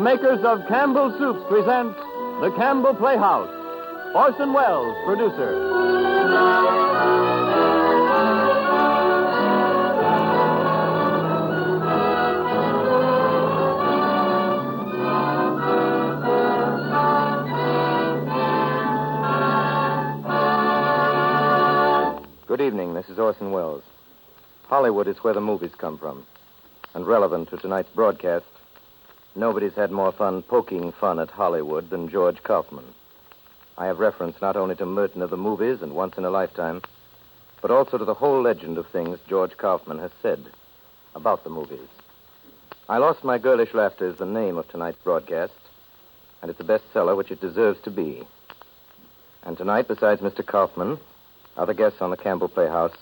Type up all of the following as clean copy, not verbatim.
makers of Campbell Soups present the Campbell Playhouse. Orson Welles, producer. Good evening, this is Orson Welles. Hollywood is where the movies come from. And relevant to tonight's broadcast, nobody's had more fun poking fun at Hollywood than George Kaufman. I have reference not only to Merton of the movies and Once in a Lifetime, but also to the whole legend of things George Kaufman has said about the movies. I Lost My Girlish Laughter is the name of tonight's broadcast, and it's a bestseller which it deserves to be. And tonight, besides Mr. Kaufman, other guests on the Campbell Playhouse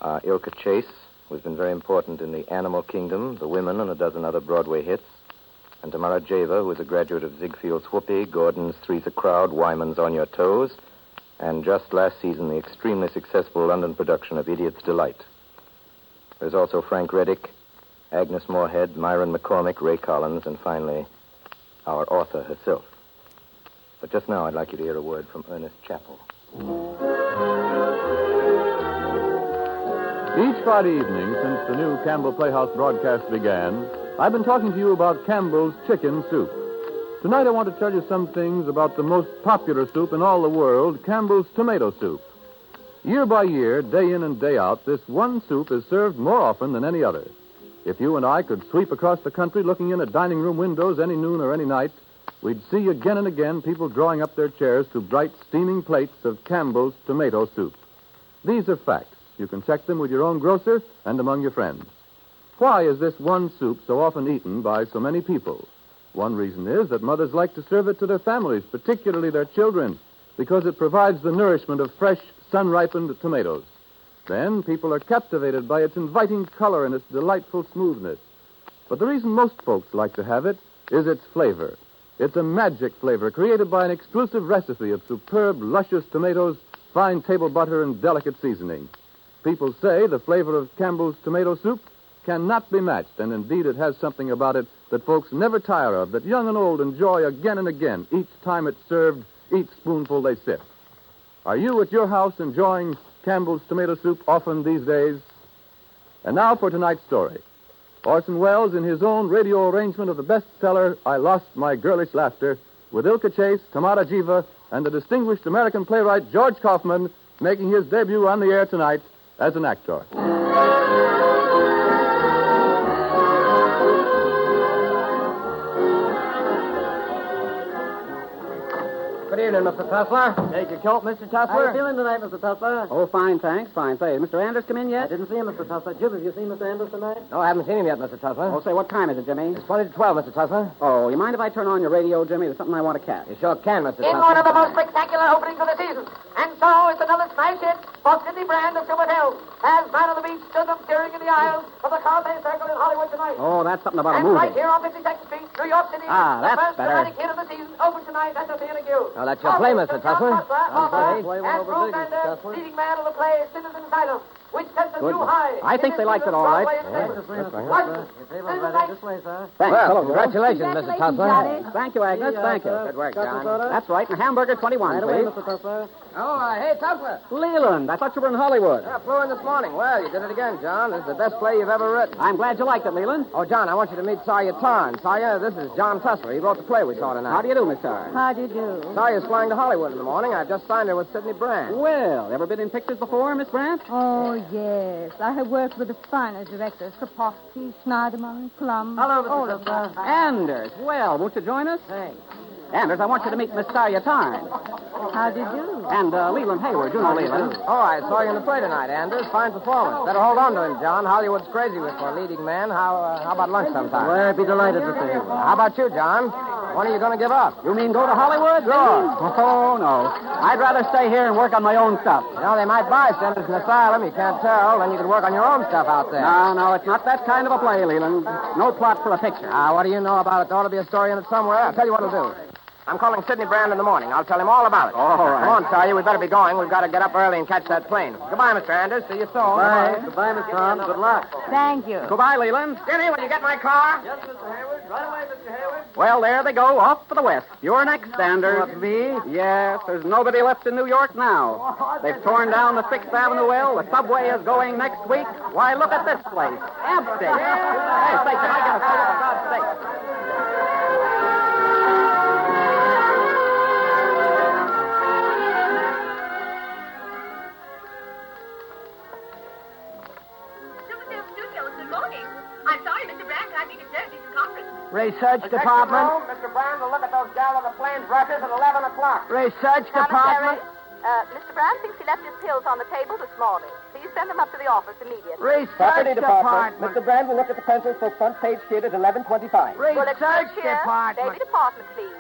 are Ilka Chase, who's been very important in The Animal Kingdom, The Women, and a dozen other Broadway hits, and Tamara Jeva, who is a graduate of Ziegfield's Whoopee, Gordon's Three's a Crowd, Wyman's On Your Toes, and just last season, the extremely successful London production of Idiot's Delight. There's also Frank Reddick, Agnes Moorehead, Myron McCormick, Ray Collins, and finally, our author herself. But just now, I'd like you to hear a word from Ernest Chappell. Each Friday evening since the new Campbell Playhouse broadcast began, I've been talking to you about Campbell's chicken soup. Tonight I want to tell you some things about the most popular soup in all the world, Campbell's tomato soup. Year by year, day in and day out, this one soup is served more often than any other. If you and I could sweep across the country looking in at dining room windows any noon or any night, we'd see again and again people drawing up their chairs to bright, steaming plates of Campbell's tomato soup. These are facts. You can check them with your own grocer and among your friends. Why is this one soup so often eaten by so many people? One reason is that mothers like to serve it to their families, particularly their children, because it provides the nourishment of fresh, sun-ripened tomatoes. Then people are captivated by its inviting color and its delightful smoothness. But the reason most folks like to have it is its flavor. It's a magic flavor created by an exclusive recipe of superb, luscious tomatoes, fine table butter, and delicate seasoning. People say the flavor of Campbell's tomato soup cannot be matched, and indeed it has something about it that folks never tire of, that young and old enjoy again and again, each time it's served, each spoonful they sip. Are you at your house enjoying Campbell's tomato soup often these days? And now for tonight's story. Orson Welles, in his own radio arrangement of the bestseller, I Lost My Girlish Laughter, with Ilka Chase, Tamara Jeva, and the distinguished American playwright George Kaufman, making his debut on the air tonight as an actor. Good evening, Mr. Tussler. Take your coat, Mr. Tussler. How are you feeling tonight, Mr. Tussler? Oh, fine, thanks. Fine. Say, Mr. Anders come in yet? I didn't see him, Mr. Tussler. Jim, have you seen Mr. Anders tonight? No, I haven't seen him yet, Mr. Tussler. Oh, say, what time is it, Jimmy? It's 20 to 12, Mr. Tussler. Oh, you mind if I turn on your radio, Jimmy? There's something I want to catch. You sure can, Mr. In Tussler. one of the most spectacular openings of the season. And so it's another smash hit for Sidney Brand of Silver Hill, as Man on the Beach stood up steering in the aisles of the Carthay Circle in Hollywood tonight. Oh, that's something about a And movie. right here on 52nd Street, New York City, Ah, the that's first better. dramatic hit of the season opens tonight at the Theater Guild. Now, that's your play, Mr. Tussler. And Play one over Bruce big, Mr. Vander, Tussler. leading man of the play, Citizen Asylum, which sets a Good. new high. I think they liked it all right. That's right. Your table's ready. This way, sir. Thanks. Well, Hello, congratulations, Mr. Tussler. Thank you, Agnes. Thank you. Good work, John. That's right. And hamburger 21, Right away, please. Mr. Tussler. Oh, hey, Tussler. Leland, I thought you were in Hollywood. Yeah, flew in this morning. Well, you did it again, John. This is the best play you've ever written. I'm glad you liked it, Leland. Oh, John, I want you to meet Sawyer Tarn. Sawyer, this is John Tussler. He wrote the play we saw tonight. How do you do, Miss Tarr? How do you do? Sawyer's flying to Hollywood in the morning. I've just signed her with Sidney Brand. Well, ever been in pictures before, Miss Brandt? Oh, yes. I have worked with the finest directors, Kropotkin, Schneiderman, Plum. Hello, all Mr. of them. Tussler. Anders, well, won't you join us? Thanks. Anders, I want you to meet Miss Sawyer Tarn. How do you do? And Leland Hayward. You know Leland. Oh, I saw you in the play tonight, Anders. Fine performance. Better hold on to him, John. Hollywood's crazy with for a leading man. How about lunch sometime? Well, I'd be delighted to see you. How about you, John? When are you going to give up? You mean go to Hollywood? Sure. Oh, no. I'd rather stay here and work on my own stuff. You know, they might buy Sanderson Asylum. You can't tell. Then you could work on your own stuff out there. No, it's not that kind of a play, Leland. No plot for a picture. What do you know about it? There ought to be a story in it somewhere. I'll tell you what I'll do. I'm calling Sidney Brand in the morning. I'll tell him all about it. All right. Come on, Sawyer. We better be going. We've got to get up early and catch that plane. Goodbye, Mr. Anders. See you soon. Bye. Goodbye, Mr. Hans. Good luck. Thank you. Goodbye, Leland. Sidney, will you get my car? Yes, Mr. Hayward. Right away, Mr. Hayward. Well, there they go, off for the west. You're next, Sanders. What, me? Yes, there's nobody left in New York now. They've torn down the 6th Avenue L. The subway is going next week. Why, look at this place. Empty. Hey, say, can I get a soda, for God's sake? Research department. Mr. Brown will look at those Gallagher plain brushes at 11 o'clock. Research department. Mr. Brown thinks he left his pills on the table this morning. Please send them up to the office immediately. Research department. Mr. Brand will look at the pencils for front page sheet at 11:25. Research department. Baby department, please.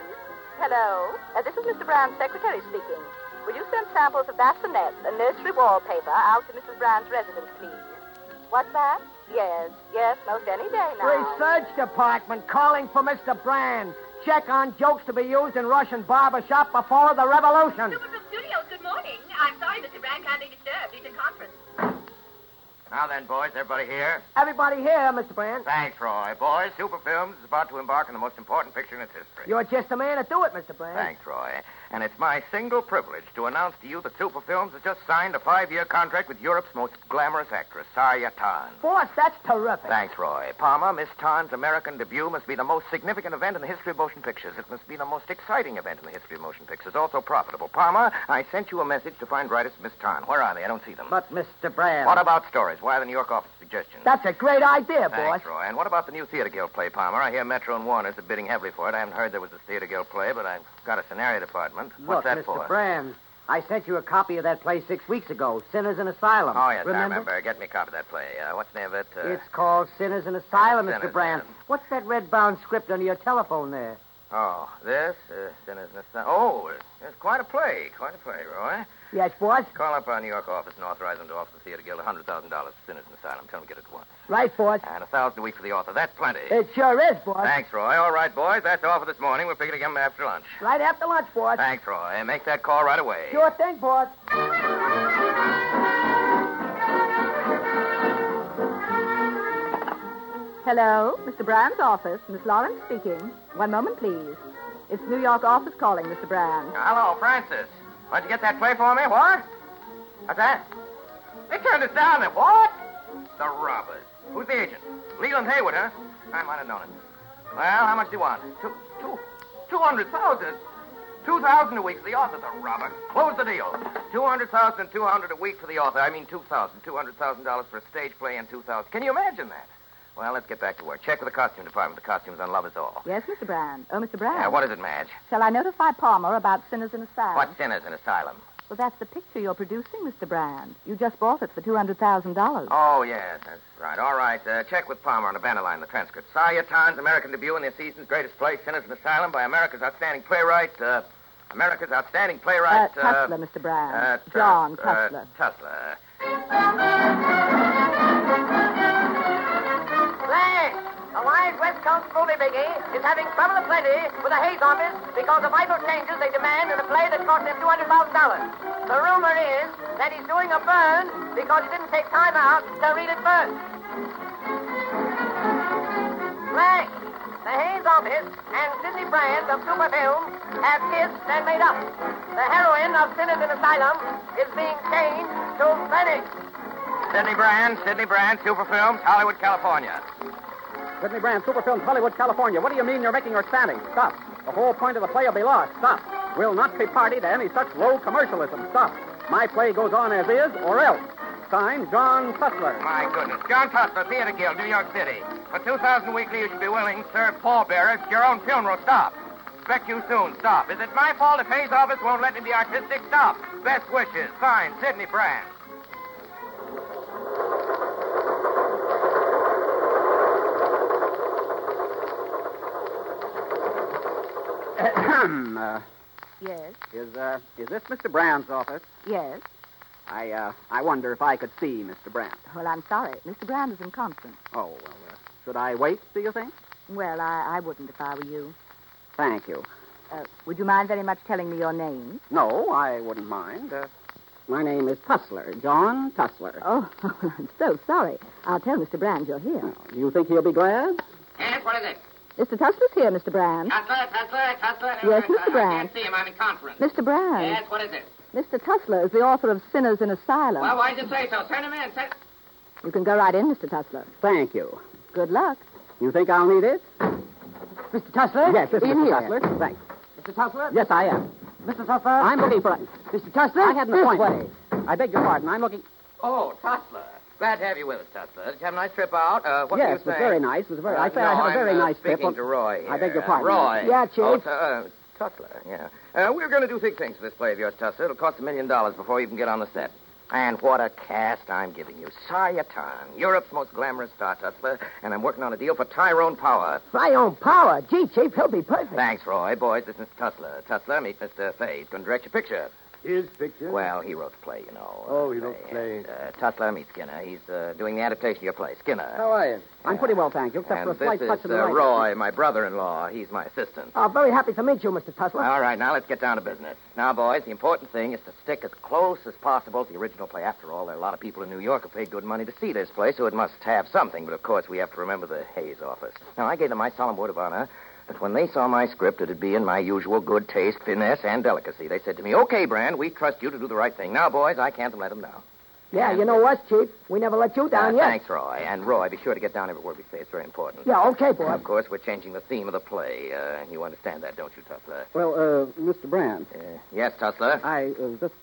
Hello. This is Mr. Brown's secretary speaking. Will you send samples of bassinets and nursery wallpaper out to Mrs. Brown's residence, please? What's that? Yes, most any day now. Research department calling for Mr. Brand. Check on jokes to be used in Russian barbershop before the revolution. Superfilm Studios, good morning. I'm sorry, Mr. Brand can't be disturbed. He's in conference. Now then, boys, everybody here? Everybody here, Mr. Brand. Thanks, Roy. Boys, Superfilms is about to embark on the most important picture in its history. You're just the man to do it, Mr. Brand. Thanks, Roy. And it's my single privilege to announce to you that Superfilms has just signed a 5-year contract with Europe's most glamorous actress, Sarya Tan. Boss, that's terrific. Thanks, Roy. Palmer, Miss Tan's American debut must be the most significant event in the history of motion pictures. It must be the most exciting event in the history of motion pictures. Also profitable. Palmer, I sent you a message to find writers for Miss Tan. Where are they? I don't see them. But, Mr. Brand... What about stories? Why the New York office suggestions? That's a great idea, boss. Thanks, Roy. And what about the new Theater Guild play, Palmer? I hear Metro and Warner's are bidding heavily for it. I haven't heard there was a Theater Guild play, but I've got a scenario department. What's that Mr. for? Brand, I sent you a copy of that play 6 weeks ago, Sinners in Asylum. Oh, yes, Remember? I remember. Get me a copy of that play. What's the name of it? It's called Sinners in Asylum, Sinners, Mr. Brand. What's that red-bound script under your telephone there? Oh, this? Sinners in Asylum. Oh, it's quite a play. Quite a play, Roy. Yes, boss? Call up our New York office and authorize them to offer the Theater Guild $100,000 for Sinners in Asylum. Tell them to get it at once. Right, boss. And $1,000 a week for the author. That's plenty. It sure is, boss. Thanks, Roy. All right, boys. That's all for this morning. We'll figure it again after lunch. Right after lunch, boss. Thanks, Roy. Make that call right away. Sure thing, boss. Hello, Mr. Brand's office. Miss Lawrence speaking. One moment, please. It's New York office calling, Mr. Brand. Hello, Francis. Why'd you get that play for me? What? What's that? They turned us down. What? The robbers. Who's the agent? Leland Haywood, huh? I might have known it. Well, how much do you want? 200,000. 2,000 a week for the author, the robber. Close the deal. 200,000 and 200 a week for the author. I mean 2,000. $200,000 for a stage play and 2,000. Can you imagine that? Well, let's get back to work. Check with the costume department. The costumes on Love Is All. Yes, Mr. Brand. Oh, Mr. Brand. Yeah, what is it, Madge? Shall I notify Palmer about Sinners in Asylum? What Sinners in Asylum? Well, that's the picture you're producing, Mr. Brand. You just bought it for $200,000. Oh, yes, that's right. All right, check with Palmer on the banner line, the transcript. Sarya Tan's American debut in the season's greatest play, Sinners in Asylum, by America's outstanding playwright, Tussler, Mr. Brand. John Tussler. Tussler. Say, a wise West Coast movie biggie is having trouble aplenty with the Hayes office because of vital changes they demand in a play that cost him $200,000. The rumor is that he's doing a burn because he didn't take time out to read it first. Say, the Hayes office and Sidney Brand of Superfilm have kissed and made up. The heroine of Sinners in Asylum is being changed to Phoenix. Sidney Brand, Superfilms, Hollywood, California. Sidney Brand, Superfilms, Hollywood, California. What do you mean you're making her static? Stop. The whole point of the play will be lost. Stop. We'll not be party to any such low commercialism. Stop. My play goes on as is, or else. Signed, John Tussler. My goodness. John Tussler, Theater Guild, New York City. For $2,000 weekly, you should be willing to serve pallbearers at your own funeral. Stop. Expect you soon. Stop. Is it my fault if Hayes' office won't let me be artistic? Stop. Best wishes. Signed, Sidney Brand. Yes, Is this Mr. Brand's office? yes. I wonder if I could see Mr. Brand. Well, I'm sorry. Mr. Brand is in conference. Oh, well, should I wait, do you think? Well, I wouldn't if I were you. Thank you. Would you mind very much telling me your name? No, I wouldn't mind. My name is Tussler, John Tussler. Oh, I'm so sorry. I'll tell Mr. Brand you're here. Do you think he'll be glad? Yes, what is it? Mr. Tussler's here, Mr. Brand. Tussler. Yes, Mr. I Brand. can't see him. I'm in conference. Mr. Brand. Yes, what is it? Mr. Tussler is the author of Sinners in Asylum. Well, why'd you say so? Send him in. You can go right in, Mr. Tussler. Thank you. Good luck. You think I'll need it? Mr. Tussler? Yes, this is In Mr. here. Tussler. Thanks. Mr. Tussler? Yes, I am. Mr. Tussler? I'm looking for... Mr. Tussler? I had an This appointment. way. I beg your pardon. I'm looking... Oh, Tussler. Glad to have you with us, Tussler. Did you have a nice trip out? What yes, were you it was saying? very nice. It was very... I said no, I had a very I'm, nice trip. Speaking to Roy here. I beg your pardon. Roy. Yeah, Chief. Oh, Tussler, yeah. We're going to do big things for this play of yours, Tussler. It'll cost $1 million before you can get on the set. And what a cast I'm giving you. Sayatan, Europe's most glamorous star, Tussler. And I'm working on a deal for Tyrone Power. Tyrone Power. Gee, Chief, he'll be perfect. Thanks, Roy. Boys, this is Tussler. Tussler, meet Mr. Fay. He's going to direct your picture. His picture? Well, he wrote the play, you know. Oh, he wrote the play. And, Tussler, meet Skinner. He's doing the adaptation of your play. Skinner. How are you? I'm pretty well, thank you, except And for a slight this touch is of the right. Roy, my brother-in-law. He's my assistant. Oh, very happy to meet you, Mr. Tussler. All right, now let's get down to business. Now, boys, the important thing is to stick as close as possible to the original play. After all, there are a lot of people in New York who paid good money to see this play, so it must have something. But, of course, we have to remember the Hayes office. Now, I gave them my solemn word of honor that when they saw my script, it'd be in my usual good taste, finesse, and delicacy. They said to me, okay, Brand, we trust you to do the right thing. Now, boys, I can't let them down. Yeah, you know what, Chief? We never let you down yet. Thanks, Roy. And, Roy, be sure to get down every word we say. It's very important. Yeah, okay, boy. Of course, we're changing the theme of the play. You understand that, don't you, Tussler? Well, Mr. Brand, Yes, Tussler? I just,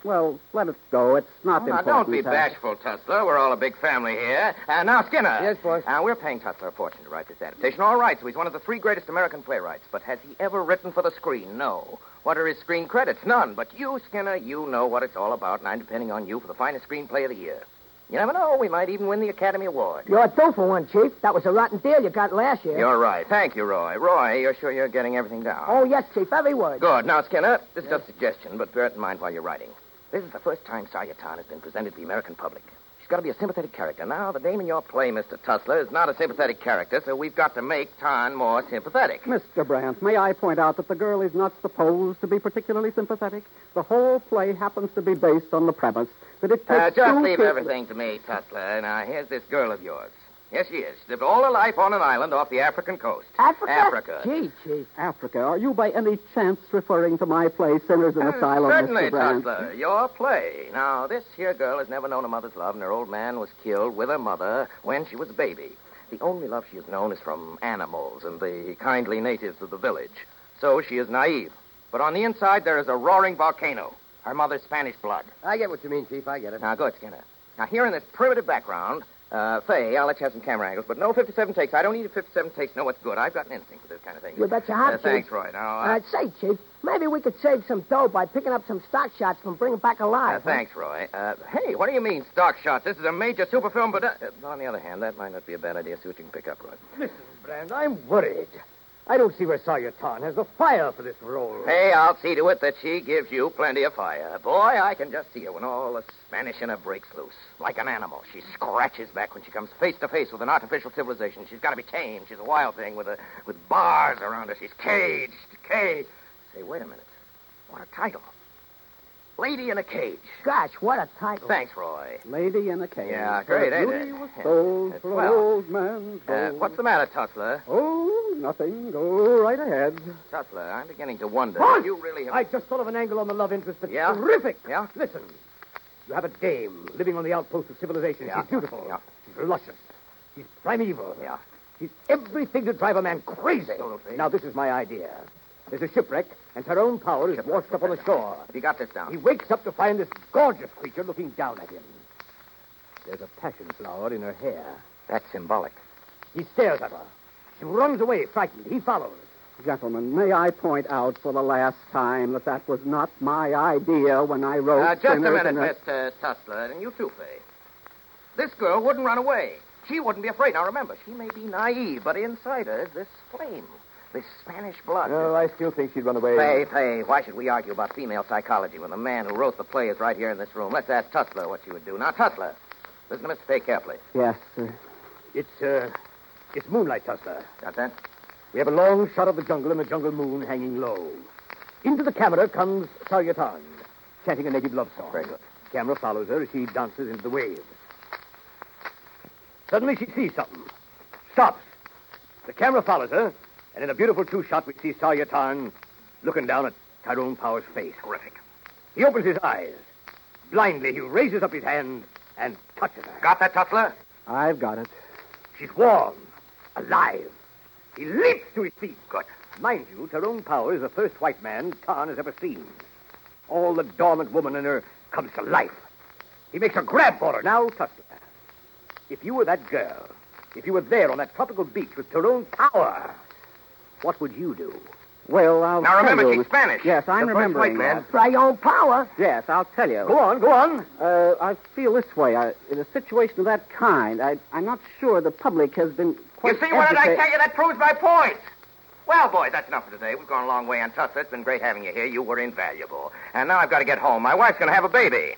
well, let it go. It's not Now, important. don't be bashful, Tussler. We're all a big family here. Now, Skinner. Yes, boss. We're paying Tussler a fortune to write this adaptation. All right, so he's one of the 3 greatest American playwrights. But has he ever written for the screen? No. What are his screen credits? None. But you, Skinner, you know what it's all about, and I'm depending on you for the finest screenplay of the year. You never know. We might even win the Academy Award. You're due for one, Chief. That was a rotten deal you got last year. You're right. Thank you, Roy. Roy, you're sure you're getting everything down? Oh, yes, Chief, every word. Good. Now, Skinner, this is just a suggestion, but bear it in mind while you're writing. This is the first time Sayatan has been presented to the American public. She's got to be a sympathetic character. Now, the dame in your play, Mr. Tussler, is not a sympathetic character, so we've got to make Tan more sympathetic. Mr. Brandt, may I point out that the girl is not supposed to be particularly sympathetic? The whole play happens to be based on the premise that it takes just two leave people- everything to me, Tussler. Now, here's this girl of yours. Yes, she is. She lived all her life on an island off the African coast. Africa? Gee, Chief. Africa. Are you by any chance referring to my play, Sinners in Asylum, Certainly, Mr. Brandt? Tussler. Your play. Now, this here girl has never known a mother's love, and her old man was killed with her mother when she was a baby. The only love she has known is from animals and the kindly natives of the village. So she is naive. But on the inside, there is a roaring volcano. Her mother's Spanish blood. I get what you mean, Chief. I get it. Now, good, Skinner. Now, here in this primitive background, Fay, I'll let you have some camera angles, but no 57 takes. I don't need a 57 takes to know what's good. I've got an instinct for this kind of thing. You bet you have, Chief. Thanks, Roy. Now, Say, Chief, maybe we could save some dough by picking up some stock shots from Bring It Back Alive. Thanks, Roy. Hey, what do you mean, stock shots? This is a major super film, but on the other hand, that might not be a bad idea. See what you can pick up, Roy. Listen, Brand, I'm worried. I don't see where Sayatan has the fire for this role. Hey, I'll see to it that she gives you plenty of fire. Boy, I can just see her when all the Spanish in her breaks loose. Like an animal, she scratches back when she comes face to face with an artificial civilization. She's got to be tamed. She's a wild thing with bars around her. She's caged. Say, wait a minute. What a title. Lady in a Cage. Gosh, what a title. Thanks, Roy. Lady in a Cage. Yeah, great, ain't Beauty it? was sold It's for swell. an old man's gold. What's the matter, Tussler? Oh, nothing. Go right ahead. Tussler, I'm beginning to wonder. Boss! You really have... I just thought of an angle on the love interest that's Yeah? terrific. Yeah? Listen, you have a dame living on the outpost of civilization. Yeah. She's beautiful. Yeah. She's luscious. She's primeval. Yeah. She's everything to drive a man crazy. Absolutely. Now, this is my idea. There's a shipwreck, and Tyrone Power is washed up on the shore. Have you got this down? He wakes up to find this gorgeous creature looking down at him. There's a passion flower in her hair. That's symbolic. He stares at her. She runs away, frightened. He follows. Gentlemen, may I point out for the last time that was not my idea when I wrote Just a Sinners minute, in Mr. Tussler, and you too, Fay. This girl wouldn't run away. She wouldn't be afraid. Now, remember, she may be naive, but inside her is this flame, this Spanish blood. Oh, I still think she'd run away. Fay, why should we argue about female psychology when the man who wrote the play is right here in this room? Let's ask Tussler what she would do. Now, Tussler, listen to Mr. Fay carefully. Yes, sir. It's moonlight, Tussler. Got that? We have a long shot of the jungle and the jungle moon hanging low. Into the camera comes Sayatan, chanting a native love song. Very good. The camera follows her as she dances into the waves. Suddenly she sees something. Stops. The camera follows her, and in a beautiful two-shot, we see Sawyer Tarn looking down at Tyrone Power's face. Terrific. He opens his eyes. Blindly, he raises up his hand and touches her. Got that, Tussler? I've got it. She's warm, alive. He leaps to his feet. Good. Mind you, Tyrone Power is the first white man Tarn has ever seen. All the dormant woman in her comes to life. He makes a grab for her. Now, Tussler, if you were that girl, if you were there on that tropical beach with Tyrone Power, what would you do? Well, I'll Now, remember, tell you. she's Spanish. Yes, I'm The first remembering white man. that. Tyrone Power? Yes, I'll tell you. Go on. I feel this way. In a situation of that kind, I'm not sure the public has been quite You see, what did I educated. tell you? That proves my point. Well, boys, that's enough for today. We've gone a long way on Tussler. It's been great having you here. You were invaluable. And now I've got to get home. My wife's going to have a baby.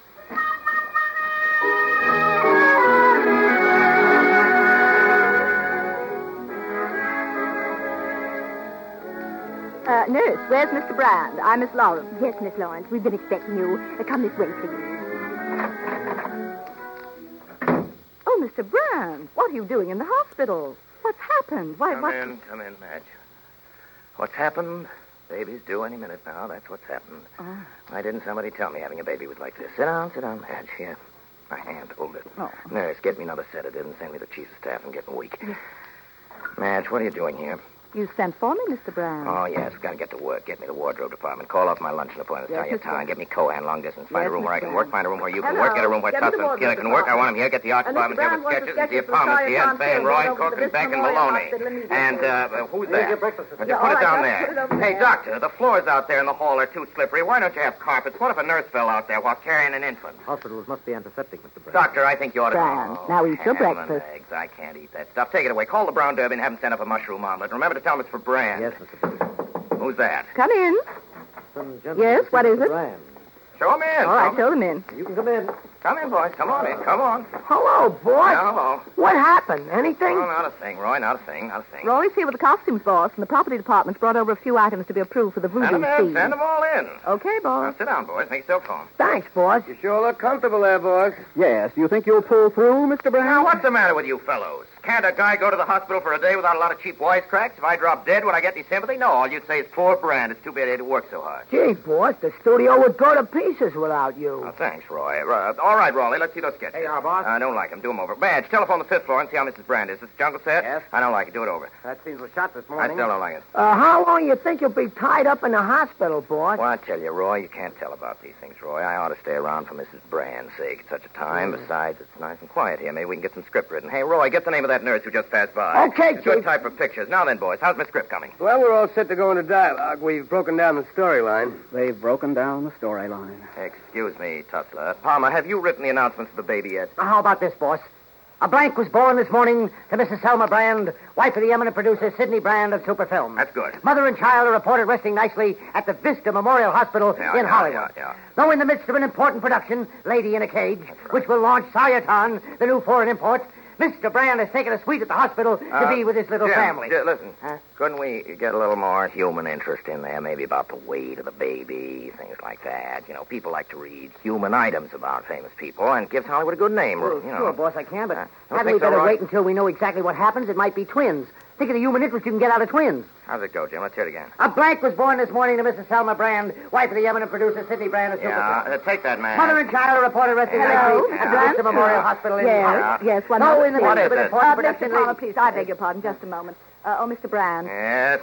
Nurse, where's Mr. Brand? I'm Miss Lawrence. Yes, Miss Lawrence, we've been expecting you. Come this way, please. Oh, Mr. Brand, what are you doing in the hospital? What's happened? Come in, Madge. What's happened? Baby's due any minute now. That's what's happened. Oh. Why didn't somebody tell me having a baby was like this? Sit down, Madge. Here. My hand, hold it. Oh. Nurse, get me another sedative and send me the chief of staff. I'm getting weak. Madge, what are you doing here? You sent for me, Mr. Brand. Oh, yes, we've got to get to work. Get me the wardrobe department. Call off my luncheon appointment. Yes, Tell your Mr. time. Brand. Get me Cohan long distance. Find Yes, a room where I can Mr. work. Brand. Find a room where you can Hello. work. Get a room where Get me the Tussler and wardrobe Skinner can work. I want him here. Get the art Mr. department. Get Brand the wants sketches. the Get the sketches for apartments Sawyer here. And Tarn Fan Field. Roy, Go over to Cook, the and Beck, and Memorial Maloney. Hospital immediately. And who's Here's that? your breakfast. Just Yeah, put all it down right, just put it there. over Hey, there. doctor, the floors out there in the hall are too slippery. Why don't you have carpets? What if a nurse fell out there while carrying an infant? Hospitals must be antiseptic, Mr. Brand. Doctor, I think you ought to... Brand, now eat your ham breakfast. and eggs. I can't eat that stuff. Take it away. Call the Brown Derby and have him send up a mushroom omelet. Remember to tell him it's for Brand. Yes, Mr. Brand. Who's that? Come in. Some gentleman Yes, to see what is Mr. it? Brand. Show him in. All right, show them in. You can come in. Come in, boys. Come on in. Come on. Hello, boy. Yeah, hello. What happened? Anything? Oh, not a thing, Roy. Not a thing. Not a thing. Roy's here with the costumes boss, and the property department's brought over a few items to be approved for the voodoo Send them in. scene. Send them all in. Okay, boss. Now, sit down, boys. Make yourself home. Thanks, boss. You sure look comfortable there, boss. Yes, you think you'll pull through, Mr. Brand? Now, what's the matter with you fellows? Can't a guy go to the hospital for a day without a lot of cheap wisecracks? If I drop dead, would I get any sympathy? No, all you'd say is poor Brand. It's too bad he had to work so hard. Gee, boss, the studio would go to pieces without you. Oh, thanks, Roy. All right, Raleigh, let's see those sketches. Hey, boss. I don't like them. Do them over. Badge, telephone the fifth floor and see how Mrs. Brand is. This jungle set? Yes. I don't like it. Do it over. That scenes was shot this I morning. still don't like it. How long you think you'll be tied up in the hospital, boss? Well, I tell you, Roy, you can't tell about these things, Roy. I ought to stay around for Mrs. Brand's sake at such a time. Besides, it's nice and quiet here. Maybe we can get some script written. Hey, Roy, get the name of that nurse who just passed by. Okay, It's good Chief. type of pictures. Now then, boys, how's my script coming? Well, we're all set to go into dialogue. We've broken down the storyline. They've broken down the storyline. Excuse me, Tussler. Palmer, have you written the announcements for the baby yet? How about this, boss? A blank was born this morning to Mrs. Selma Brand, wife of the eminent producer Sidney Brand of Superfilm. That's good. Mother and child are reported resting nicely at the Vista Memorial Hospital in Hollywood. Yeah. Though in the midst of an important production, Lady in a Cage, which will launch Sawyer Tarn, the new foreign import, Mr. Brand has taken a suite at the hospital to be with his little Jim, family. Listen, Huh? couldn't we get a little more human interest in there? Maybe about the weight of the baby, things like that. You know, people like to read human items about famous people, and it gives Hollywood a good name. Well, you know. sure, boss, I can, but Don't hadn't think we so, better Roy? wait until we know exactly what happens? It might be twins. Think of the human interest you can get out of twins. How's it go, Jim? Let's hear it again. A blank was born this morning to Mrs. Selma Brand, wife of the eminent producer Sidney Brand of Superfilm. Take that, man. Mother and child are reported resting Hello, nicely Mr. at Brand? the Memorial Hospital in Yes, yes, one No, moment, in the please. What midst is of an it? important Mr. production. Palmer, please, I beg your pardon, just a moment. Mr. Brand, Yes.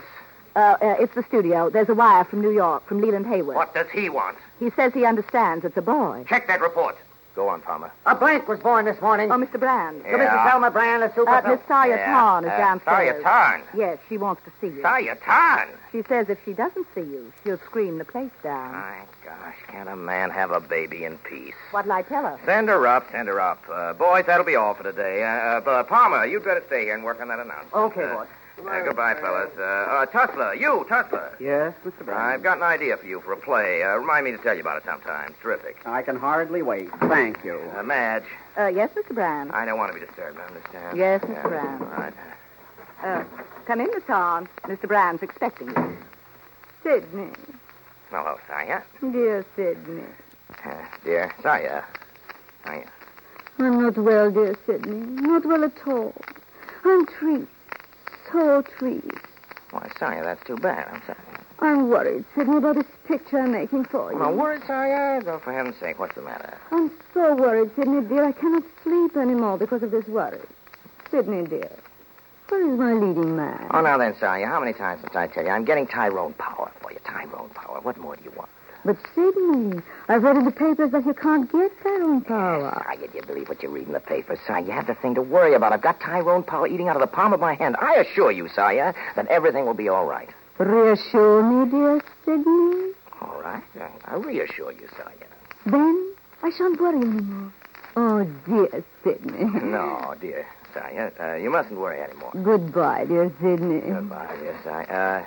it's the studio. There's a wire from New York, from Leland Hayward. What does he want? He says he understands it's a boy. Check that report. Go on, Palmer. A blank was born this morning Oh, Mr. Brand. to Mrs. Selma Brand of Superfilm. Miss Sawyer Tarn is downstairs. Sawyer Tarn. Yes, she wants to see you. Sawyer Tarn. She says if she doesn't see you, she'll scream the place down. My gosh, can't a man have a baby in peace? What'll I tell her? Send her up, send her up. Boys, that'll be all for today. Palmer, you'd better stay here and work on that announcement. Okay, boss. Goodbye, fellas. Tussler, Tussler. Yes, Mr. Brand. I've got an idea for you for a play. Remind me to tell you about it sometime. It's terrific. I can hardly wait. Thank you. Madge, Yes, Mr. Brand. I don't want to be disturbed, I understand. Yes, Mr. Brand. All right. Come in, Miss Tarn. Mr. Brand's expecting you. Sidney. Hello, Sawyer. Dear Sidney. Dear Sawyer. Sawyer. I'm not well, dear Sidney. Not well at all. I'm treated tall trees. Why, Saya, that's too bad. I'm sorry. I'm worried, Sidney, about this picture I'm making for you. No worries, Saya. Oh, for heaven's sake, what's the matter? I'm so worried, Sidney, dear. I cannot sleep anymore because of this worry. Sidney, dear, where is my leading man? Oh, now then, Saya, how many times must I tell you? I'm getting Tyrone Power for you. Tyrone Power. What more do you want? But, Sidney, I've read in the papers that you can't get Tyrone Power. Saya, do you believe what you read in the papers? Saya, you have the thing to worry about. I've got Tyrone Power eating out of the palm of my hand. I assure you, Saya, that everything will be all right. Reassure me, dear Sidney. All right. I'll reassure you, Saya. Then I shan't worry anymore. Oh, dear Sidney. No, dear Saya, you mustn't worry anymore. Goodbye, dear Sidney. Goodbye, dear Saya.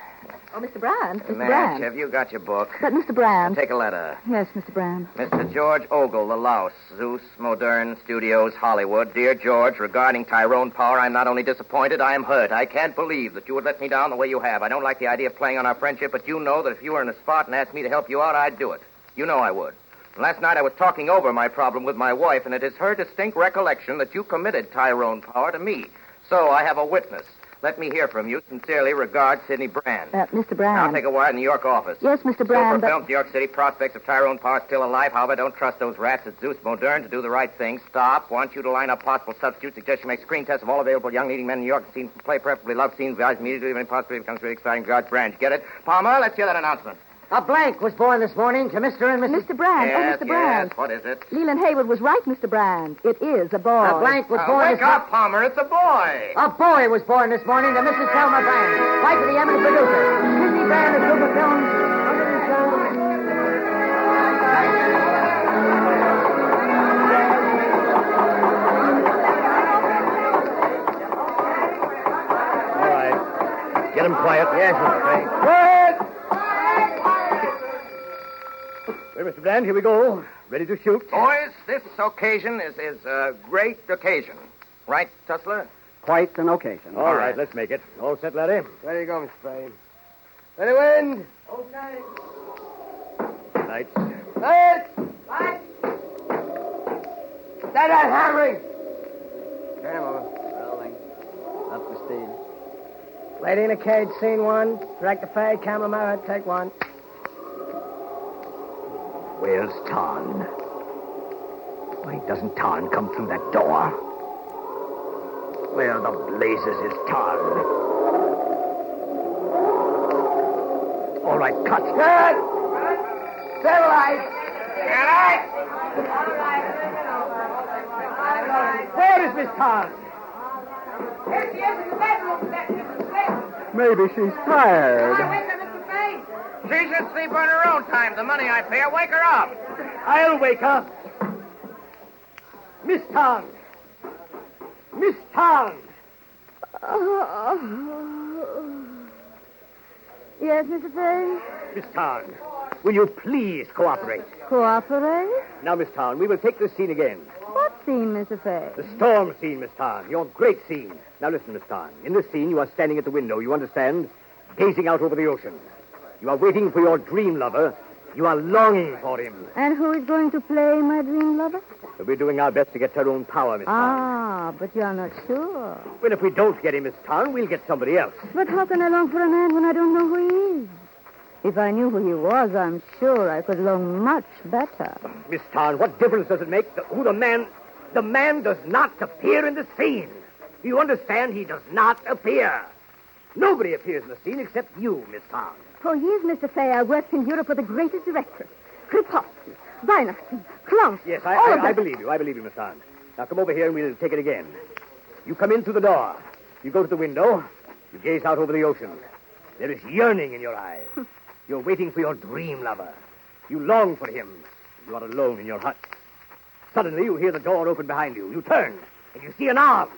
Oh, Mr. Brand. Mr. Madge, Brand. have you got your book? But, Mr. Brand. Take a letter. Yes, Mr. Brand. Mr. George Ogle, The Louse, Zeus, Modern Studios, Hollywood. Dear George, regarding Tyrone Power, I'm not only disappointed, I am hurt. I can't believe that you would let me down the way you have. I don't like the idea of playing on our friendship, but you know that if you were in a spot and asked me to help you out, I'd do it. You know I would. And last night I was talking over my problem with my wife, and it is her distinct recollection that you committed Tyrone Power to me. So I have a witness. Let me hear from you. Sincerely, regards, Sidney Brand. Mr. Brand. I'll take a wire in New York office. Yes, Mr. Brand, Silver Films, New York City. Prospects of Tyrone Power still alive. However, don't trust those rats at Zeus Modern to do the right thing. Stop. Want you to line up possible substitutes. Suggest you make screen tests of all available young leading men in New York. Scenes to play, preferably love scenes. Guys immediately when possibly becomes really exciting. Regards, Brand. You get it? Palmer, let's hear that announcement. A blank was born this morning to Mr. and Mrs. Mr. Brand. Yes, Oh, Mr. Brand. yes. What is it? Leland Hayward was right, Mr. Brand. It is a boy. A blank was born Wake up, Palmer. It's a boy. A boy was born this morning to Mrs. Selma Brand. Wife of the eminent producer. Sidney Brand of Silver Films. All right. Get him quiet. Yes, Mr. Frank. Quiet! Well, Mr. Brand, here we go. Ready to shoot. Boys, this occasion is a great occasion. Right, Tussler? Quite an occasion. All right, let's make it. All set, Larry? There you go, Mr. Frank. Ready, wind? Lights. Lights! Lights! Stand that hammering! Turn him over. Rolling. Up to speed. Lady in a cage, scene one. Direct the fade, camera mirror, take one. Where's Tarn? Why doesn't Tarn come through that door? Where the blazes is Tarn? All right, cut. Good! Stabilize! Where is Miss Tarn? Here she is in the bedroom, Mr. Smith. Maybe she's tired. Wake her, Mr. Fane. She should sleep on her own time. The money I pay her, wake her up. I'll wake her. Miss Tarn. Miss Tarn. Yes, Mr. Fane? Miss Tarn, will you please cooperate? Cooperate? Now, Miss Tarn, we will take this scene again. What scene, Mr. Fane? The storm scene, Miss Tarn. Your great scene. Now, listen, Miss Tarn. In this scene, you are standing at the window, you understand? Gazing out over the ocean. You are waiting for your dream lover. You are longing for him. And who is going to play my dream lover? We're doing our best to get Tyrone Power, Miss Tarn. Ah, but you're not sure. Well, if we don't get him, Miss Tarn, we'll get somebody else. But how can I long for a man when I don't know who he is? If I knew who he was, I'm sure I could long much better. Miss Tarn, what difference does it make who the man... The man does not appear in the scene. Do you understand? He does not appear. Nobody appears in the scene except you, Miss Tarn. For years, Mr. Fay, I worked in Europe with the greatest directors. Kripowski, Weinersten, Klaus. Yes, all of them. I believe you. I believe you, Miss Tarn. Now come over here and we'll take it again. You come in through the door. You go to the window. You gaze out over the ocean. There is yearning in your eyes. You're waiting for your dream lover. You long for him. You are alone in your hut. Suddenly, you hear the door open behind you. You turn, and you see an arm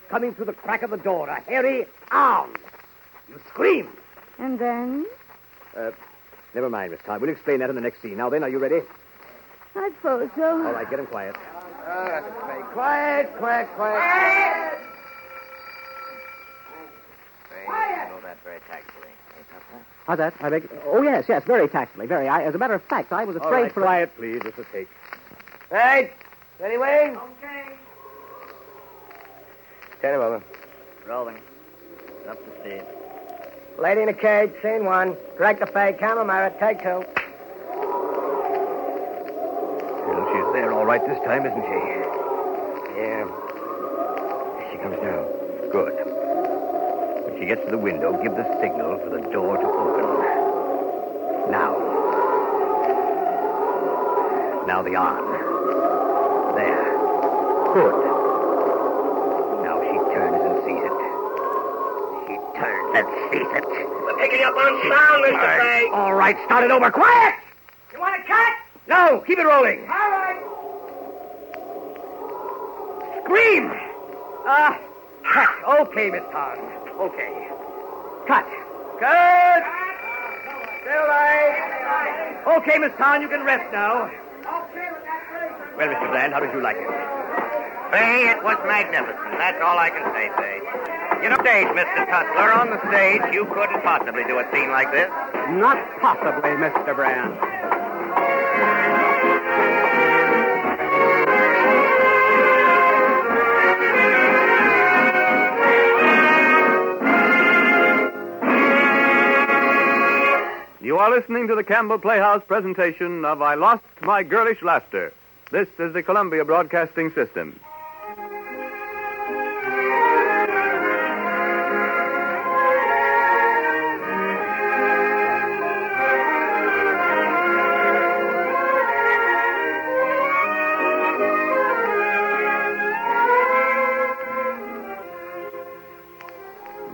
coming through the crack of the door, a hairy arm. You scream. And then? Never mind, Miss Tarn. We'll explain that in the next scene. Now then, are you ready? I suppose so. All right, get him quiet. Quiet, quiet, quiet. Say, you know that very tactfully. How's that? Oh, yes, very tactfully, very. As a matter of fact, I was All afraid right, for... quiet, please. This will take. Right. Ready, Wayne? Okay. Turn him over. Rolling. Up the stairs. Lady in a cage, scene one. Drag the fag, camel merit, take two. Well, she's there all right this time, isn't she? Yeah. Here she comes now. Good. When she gets to the window, give the signal for the door to open. Now. Now the arm. There. Good. Now she turns and sees it. She turns and sees it. We're picking up on sound, Mr. Fay. All right, start it over. Quiet! You want to cut? No, keep it rolling. All right. Scream! Cut. Okay, Miss Todd. Okay. Cut. Good. Still right. Okay, Miss Todd, you can rest now. Well, Mr. Bland, how did you like it? Fay, it was magnificent. That's all I can say, Fay. You know, stage, Mr. Tussler, on the stage, you couldn't possibly do a scene like this. Not possibly, Mr. Brand. You are listening to the Campbell Playhouse presentation of I Lost My Girlish Laughter. This is the Columbia Broadcasting System.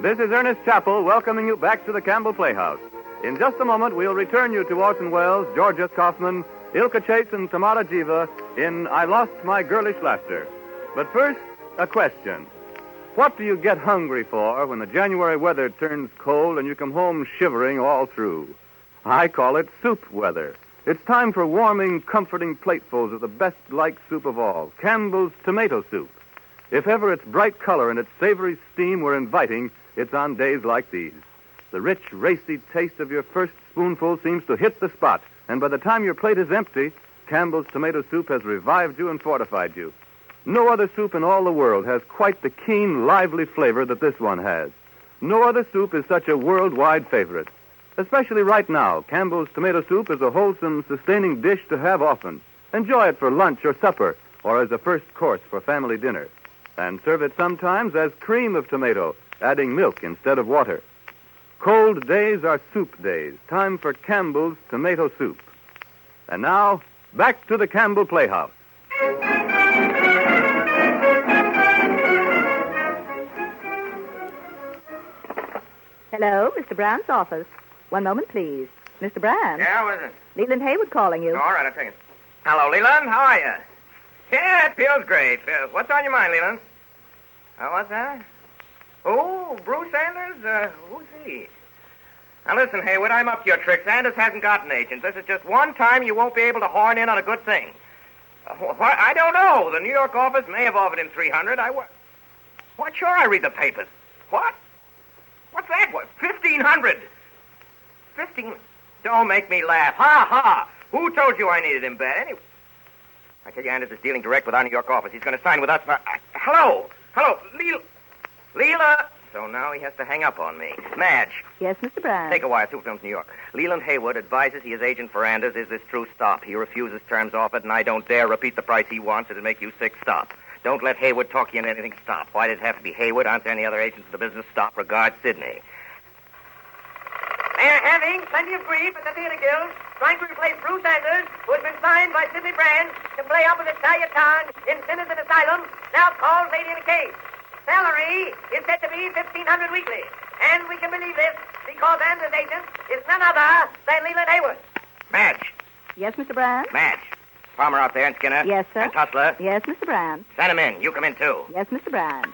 This is Ernest Chappell welcoming you back to the Campbell Playhouse. In just a moment, we'll return you to Orson Welles, George S. Kaufman, Ilka Chase, and Tamara Jiva in I Lost My Girlish Laughter. But first, a question. What do you get hungry for when the January weather turns cold and you come home shivering all through? I call it soup weather. It's time for warming, comforting platefuls of the best-liked soup of all, Campbell's tomato soup. If ever its bright color and its savory steam were inviting, it's on days like these. The rich, racy taste of your first spoonful seems to hit the spot, and by the time your plate is empty, Campbell's tomato soup has revived you and fortified you. No other soup in all the world has quite the keen, lively flavor that this one has. No other soup is such a worldwide favorite. Especially right now, Campbell's tomato soup is a wholesome, sustaining dish to have often. Enjoy it for lunch or supper, or as a first course for family dinner. And serve it sometimes as cream of tomato, adding milk instead of water. Cold days are soup days. Time for Campbell's tomato soup. And now, back to the Campbell Playhouse. Hello, Mr. Brand's office. One moment, please. Mr. Brand. Yeah, what is it? Leland Haywood calling you. All right, I'll take it. Hello, Leland. How are you? Yeah, it feels great. What's on your mind, Leland? What's that? Oh, Bruce Sanders? Who's he? Now, listen, Haywood, I'm up to your tricks. Sanders hasn't got an agent. This is just one time you won't be able to horn in on a good thing. I don't know. The New York office may have offered him $300. What? Sure, I read the papers. What? What's that? What? $1,500? 15? Don't make me laugh. Ha, ha. Who told you I needed him bad? Anyway, I tell you, Anders is dealing direct with our New York office. He's going to sign with us for... Hello, Leela. So now he has to hang up on me. Madge. Yes, Mr. Brand. Take a wire. Super Films, New York. Leland Haywood advises he is agent for Anders. Is this true? Stop. He refuses terms offered, and I don't dare repeat the price he wants. It'll make you sick. Stop. Don't let Haywood talk you into anything. Stop. Why does it have to be Haywood? Aren't there any other agents in the business? Stop. Regards, Sydney. They're having plenty of grief at the Theater Guild, trying to replace Bruce Sanders, who has been signed by Sidney Brand to play opposite Talia Town in Sinners in Asylum, now called Lady in a Cage. Salary is said to be $1,500 weekly. And we can believe this because Anders' agent is none other than Leland Haywood. Madge. Yes, Mr. Brand? Madge. Farmer out there and Skinner. Yes, sir. And Tussler. Yes, Mr. Brand. Send him in. You come in, too. Yes, Mr. Brand.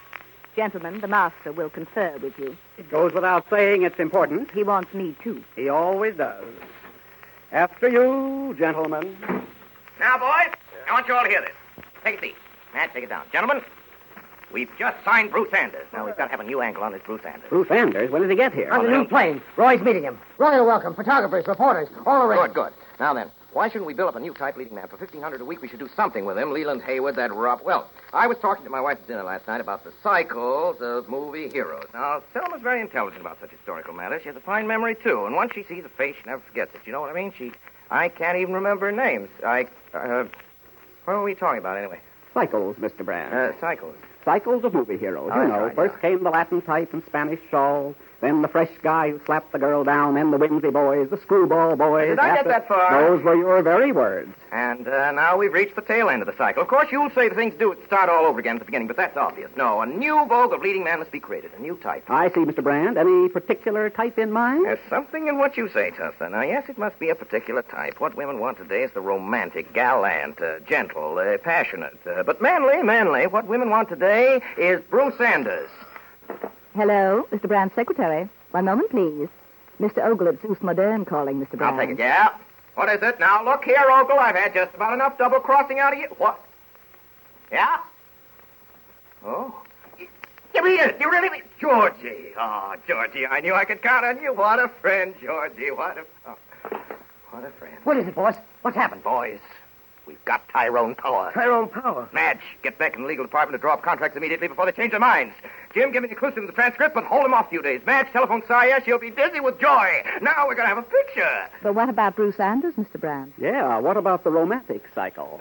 Gentlemen, the master will confer with you. It goes without saying it's important. He wants me, too. He always does. After you, gentlemen. Now, boys, I want you all to hear this. Take a seat. Madge, take it down. Gentlemen, we've just signed Bruce Sanders. Now, we've got to have a new angle on this Bruce Sanders. Bruce Sanders? When does he get here? On the new plane. Roy's meeting him. Royal welcome. Photographers, reporters, all arranged. Good. Now then, Why shouldn't we build up a new type leading man? For $1,500 a week, we should do something with him. Leland Haywood, that rough. Well, I was talking to my wife at dinner last night about the cycles of movie heroes. Now, Selma's very intelligent about such historical matters. She has a fine memory, too. And once she sees a face, she never forgets it. You know what I mean? I can't even remember her names. What were we talking about, anyway? Cycles, Mr. Brand. Cycles. Cycles of movie heroes. Oh, You know, right, first came the Latin type and Spanish shawl, then the fresh guy who slapped the girl down, then the whimsy boys, the screwball boys. Did I get that far? Those were your very words. And now we've reached the tail end of the cycle. Of course, you'll say the things do start all over again at the beginning, but that's obvious. No, a new vogue of leading man must be created, a new type. I see, Mr. Brand. Any particular type in mind? There's something in what you say, Tussler. Now, yes, it must be a particular type. What women want today is the romantic, gallant, gentle, passionate, but manly. What women want today is Bruce Sanders. Hello, Mr. Brand's secretary. One moment, please. Mr. Ogle at Zeus Modern calling, Mr. Brand. I'll take it, yeah. What is it? Now, look here, Ogle. I've had just about enough double-crossing out of you. What? Yeah? Oh. You mean it? You really mean... Georgie. Oh, Georgie, I knew I could count on you. What a friend, Georgie. What a friend. What is it, boss? What's happened? Boys, we've got Tyrone Power. Tyrone Power. Madge, get back in the legal department to draw up contracts immediately before they change their minds. Jim, give me the inclusive of the transcript, but hold him off a few days. Madge, telephone Saya. She'll be dizzy with joy. Now we're going to have a picture. But what about Bruce Sanders, Mr. Brand? Yeah, what about the romantic cycle?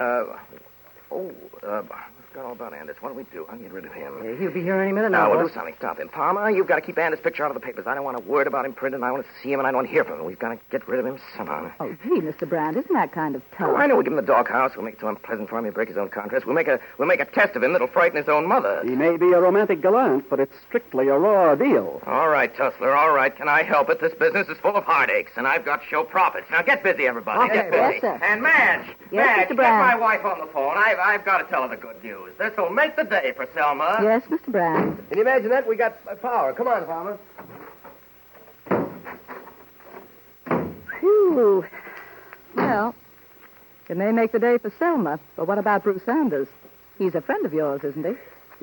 I forgot all about Anders. What do we do? I'll get rid of him. He'll be here any minute Now, now, we'll boss. do something. Stop him. Palmer, you've got to keep Anders' picture out of the papers. I don't want a word about him printed, and I want to see him, and I don't want to hear from him. We've got to get rid of him somehow. Oh, gee, Mr. Brand, isn't that kind of tough? Oh, I know. We'll give him the doghouse. We'll make it too unpleasant for him. He'll break his own contracts. We'll make a test of him that'll frighten his own mother. He may be a romantic gallant, but it's strictly a raw deal. All right, Tussler, all right. Can I help it? This business is full of heartaches, and I've got show profits. Now, get busy, everybody. Okay, Get busy. yes, sir. And Madge, Yes, Madge, Mr. get Brand. my wife on the phone. I've got to tell her the good news. This'll make the day for Selma. Yes, Mr. Brand. Can you imagine that? We got power. Come on, Palmer. Phew. Well, it may make the day for Selma, but what about Bruce Sanders? He's a friend of yours, isn't he?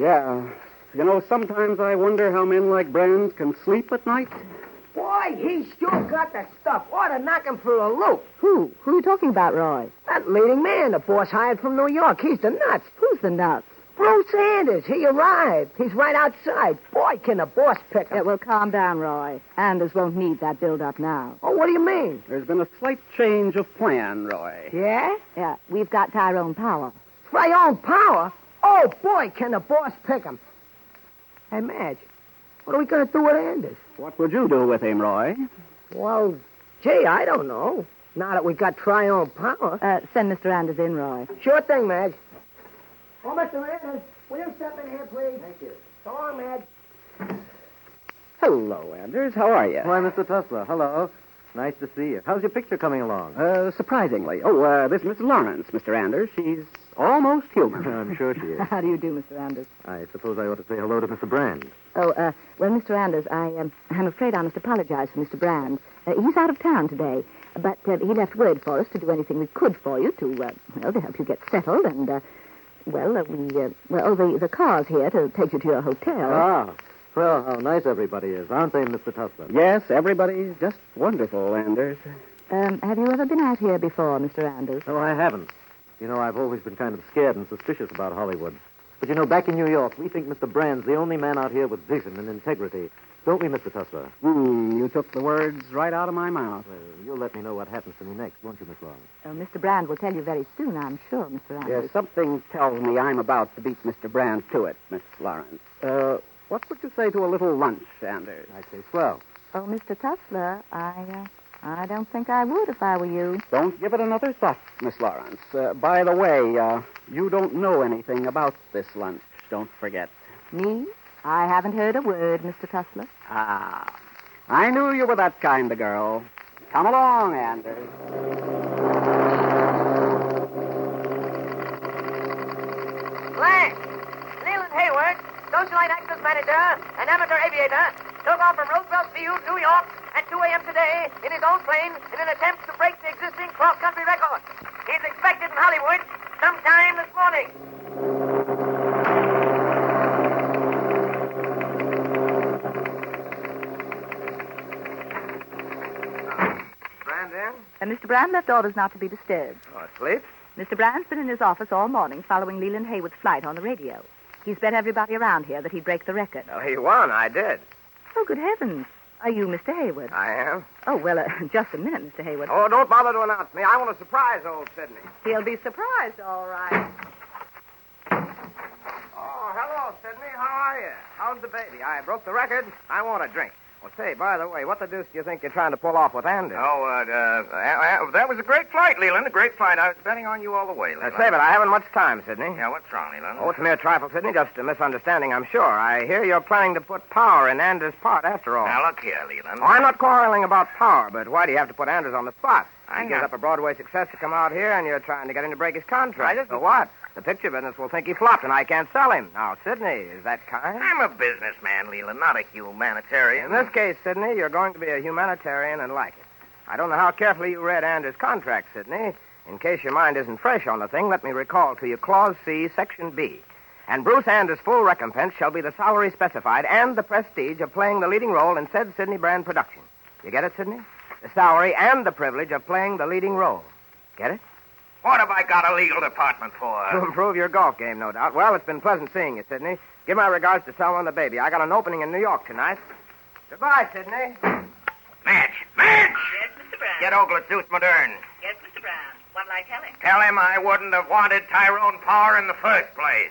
Yeah. You know, sometimes I wonder how men like Brand can sleep at night. Boy, he's sure got the stuff. Ought to knock him for a loop. Who? Who are you talking about, Roy? That leading man the boss hired from New York. He's the nuts. Who's the nuts? Bruce Sanders. He arrived. He's right outside. Boy, can the boss pick him. Yeah, well, calm down, Roy. Anders won't need that build-up now. Oh, what do you mean? There's been a slight change of plan, Roy. Yeah? Yeah, we've got Tyrone Power. Tyrone Power? Oh, boy, can the boss pick him. Hey, Madge, what are we going to do with Anders? What would you do with him, Roy? Well, gee, I don't know. Now that we got Tyrone Power. Send Mr. Anders in, Roy. Sure thing, Madge. Oh, Mr. Anders, will you step in here, please? Thank you. So long, Madge. Hello, Anders. How are you? Why, Mr. Tussler, hello. Nice to see you. How's your picture coming along? Surprisingly. Oh, this is Miss Lawrence, Mr. Anders. She's almost human. I'm sure she is. How do you do, Mr. Anders? I suppose I ought to say hello to Mr. Brand. Oh, well, Mr. Anders, I'm afraid I must apologize for Mr. Brand. He's out of town today, but he left word for us to do anything we could for you to help you get settled, and, the car's here to take you to your hotel. Ah, well, how nice everybody is, aren't they, Mr. Tussler? Yes, everybody's just wonderful, Anders. Have you ever been out here before, Mr. Anders? No, I haven't. You know, I've always been kind of scared and suspicious about Hollywood. But, you know, back in New York, we think Mr. Brand's the only man out here with vision and integrity. Don't we, Mr. Tussler? You took the words right out of my mouth. Well, you'll let me know what happens to me next, won't you, Miss Lawrence? Mr. Brand will tell you very soon, I'm sure, Mr. Anders. Yes, something tells me I'm about to beat Mr. Brand to it, Miss Lawrence. What would you say to a little lunch, Anders? I'd say swell. Oh, Mr. Tussler, I don't think I would if I were you. Don't give it another thought, Miss Lawrence. By the way, you don't know anything about this lunch, don't forget. Me? I haven't heard a word, Mr. Tussler. Ah, I knew you were that kind of girl. Come along, Anders. Blank! Leland Hayward, socialite actress manager and amateur aviator, took off from Roosevelt Field, New York, at 2 a.m. today in his own plane in an attempt to break the existing cross-country record. He's expected in Hollywood sometime this morning. Brand in? Mr. Brand left orders not to be disturbed. Oh, asleep? Mr. Brand's been in his office all morning following Leland Haywood's flight on the radio. He's bet everybody around here that he'd break the record. Oh, he won. I did. Oh, good heavens. Are you Mr. Haywood? I am. Oh, well, just a minute, Mr. Haywood. Oh, don't bother to announce me. I want to surprise old Sidney. He'll be surprised, all right. Oh, hello, Sidney. How are you? How's the baby? I broke the record. I want a drink. Well, say, by the way, what the deuce do you think you're trying to pull off with Andy? That was a great flight, Leland. A great flight. I was betting on you all the way, Leland. Say, but I haven't much time, Sidney. Yeah, what's wrong, Leland? Oh, it's a mere trifle, Sidney. Just a misunderstanding, I'm sure. I hear you're planning to put Power in Anders' part, after all. Now, look here, Leland. Oh, I'm not quarreling about Power, but why do you have to put Anders on the spot? I He gives know. up a Broadway success to come out here, and you're trying to get him to break his contract. So what? The picture business will think he flopped, and I can't sell him. Now, Sidney, is that kind? I'm a businessman, Leland, not a humanitarian. In this case, Sidney, you're going to be a humanitarian and like it. I don't know how carefully you read Anders' contract, Sidney. In case your mind isn't fresh on the thing, let me recall to you Clause C, Section B. And Bruce Anders' full recompense shall be the salary specified and the prestige of playing the leading role in said Sidney Brand production. You get it, Sidney? The salary and the privilege of playing the leading role. Get it? What have I got a legal department for? To improve your golf game, no doubt. Well, it's been pleasant seeing you, Sidney. Give my regards to Selma and the baby. I got an opening in New York tonight. Goodbye, Sidney. Madge! Madge! Yes, Mr. Brand. Get Ogle at Zeus Modern. Yes, Mr. Brand. What'll I tell him? Tell him I wouldn't have wanted Tyrone Power in the first place.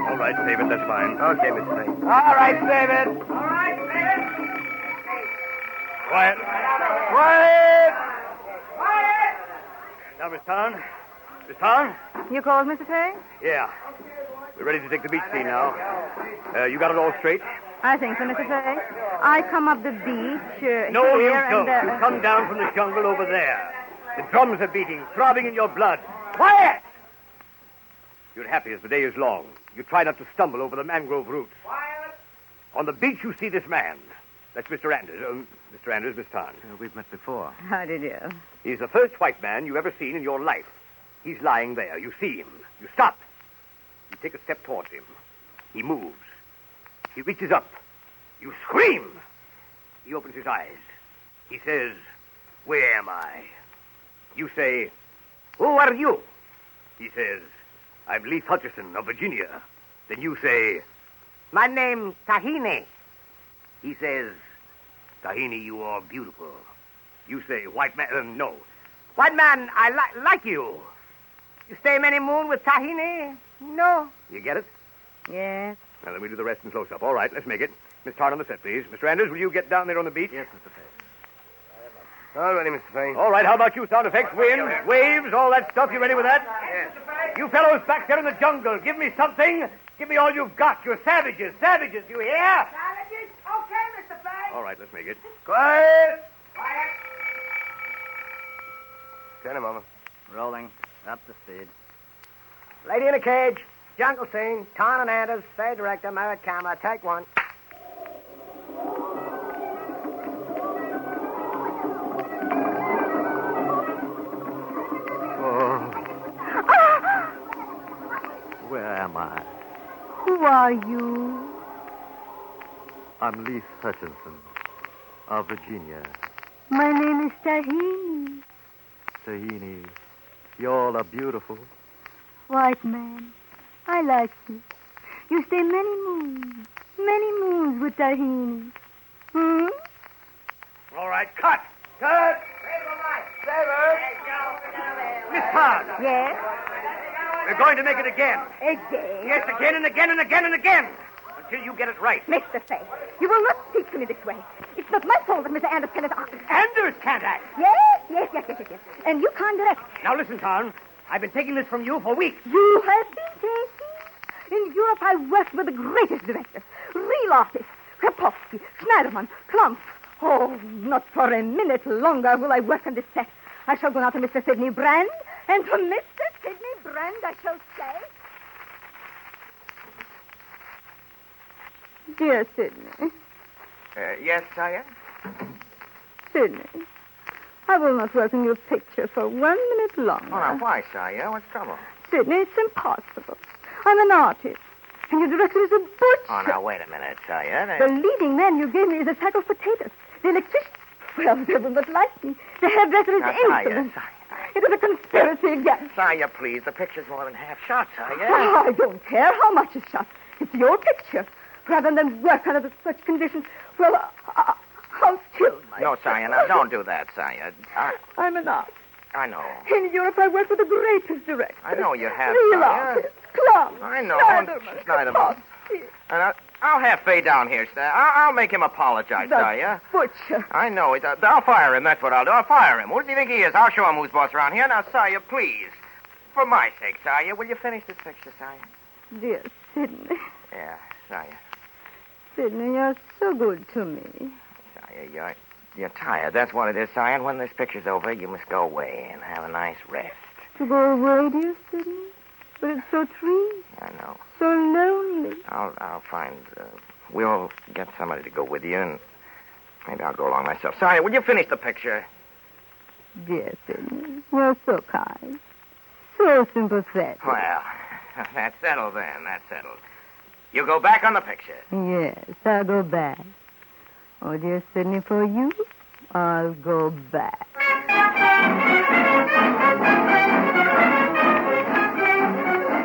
All right, David, that's fine. Okay, Mr. Lee. All right, David. Quiet. Quiet! Now, Miss Town. Miss Town? You called, Mr. Fay? Yeah. We're ready to take the beach scene now. You got it all straight? I think so, Mr. Fay. I come up the beach No, you here don't. and... You come down from the jungle over there. The drums are beating, throbbing in your blood. Quiet! You're happy as the day is long. You try not to stumble over the mangrove roots. Quiet! On the beach, you see this man. That's Mr. Anders. Mr. Anders, Miss Tarn. We've met before. How did you? He's the first white man you ever seen in your life. He's lying there. You see him. You stop. You take a step towards him. He moves. He reaches up. You scream. He opens his eyes. He says, "Where am I?" You say, "Who are you?" He says, "I'm Leith Hutchison of Virginia." Then you say, "My name's Tahini." He says, "Tahini, you are beautiful." You say, "White man, no. White man, I like you. You stay many moon with Tahini?" "No." You get it? Yes. Now, let me do the rest in close-up. All right, let's make it. Miss Tarn on the set, please. Mr. Anders, will you get down there on the beach? Yes, Mr. Fay. All ready, Mr. Fay. All right, how about you? Sound effects, wind, waves, all that stuff. You ready with that? Yes. You fellows back there in the jungle, give me something. Give me all you've got. You're savages. Savages, you hear? Savages? Okay, Mr. Fay. All right, let's make it. Quiet! Quiet. Stand a moment. Rolling. Up to speed. Lady in a cage. Jungle scene. Tarn and Anders. Stage director. Married camera. Take one. Where am I? Who are you? I'm Leith Hutchinson of Virginia. My name is Tahini. Tahini, you all are beautiful. White man, I like you. You stay many moons with Tahini. Hmm? All right, cut. Cut. Miss Tarn, Yes? we're going to make it again. Again? Yes, again and again and again and again. Until you get it right. Mr. Fay, you will not speak to me this way. It's not my fault that Mr. Anders cannot act. Anders can't act. Yes. And you can't direct. Now listen, Tarn. I've been taking this from you for weeks. You have been taking? In Europe, I worked with the greatest directors. Real artists. Krapowski, Schneiderman, Klump. Oh, not for a minute longer will I work on this set. I shall go now to Mr. Sidney Brand, and to Mr. Sidney Brand I shall say... Dear Sidney. Yes, sire? Sidney, I will not work on your picture for 1 minute longer. Oh, now, why, sire? What's trouble? Sidney, it's impossible. I'm an artist. And your director is a butcher. Oh, now, wait a minute, Saya. The leading man you gave me is a sack of potatoes. The electrician, well, they will not like me. The hairdresser is Now, insolent. Saya. It is a conspiracy again. Saya, please. The picture's more than half shot, Saya. Oh, I don't care how much is shot. It's your picture. Rather than work under such conditions, well, I'll kill myself. No, Saya, now, don't do that, Saya. I'm an artist. I know. In Europe, I work with the greatest directors. I know you have, Real Saya. artists. Clowns. I know. Schneiderman. And I'll have Fay down here, Saya. I'll make him apologize, Saya. Butcher. I know. I'll fire him. That's what I'll do. I'll fire him. Who does he think he is? I'll show him who's boss around here. Now, Saya, please. For my sake, Saya, will you finish this picture, Saya? Dear Sidney. Yeah, Saya. Sidney, you're so good to me. Saya, you're tired. That's what it is, Saya. And when this picture's over, you must go away and have a nice rest. To go away, dear Sidney? But it's so triste. I know. So lonely. I'll find... we'll get somebody to go with you, and maybe I'll go along myself. Saya, will you finish the picture? Dear Sidney, you're so kind. So sympathetic. Well, that's settled then. That's settled. You go back on the picture. Yes, I'll go back. Oh, dear Sidney, for you, I'll go back.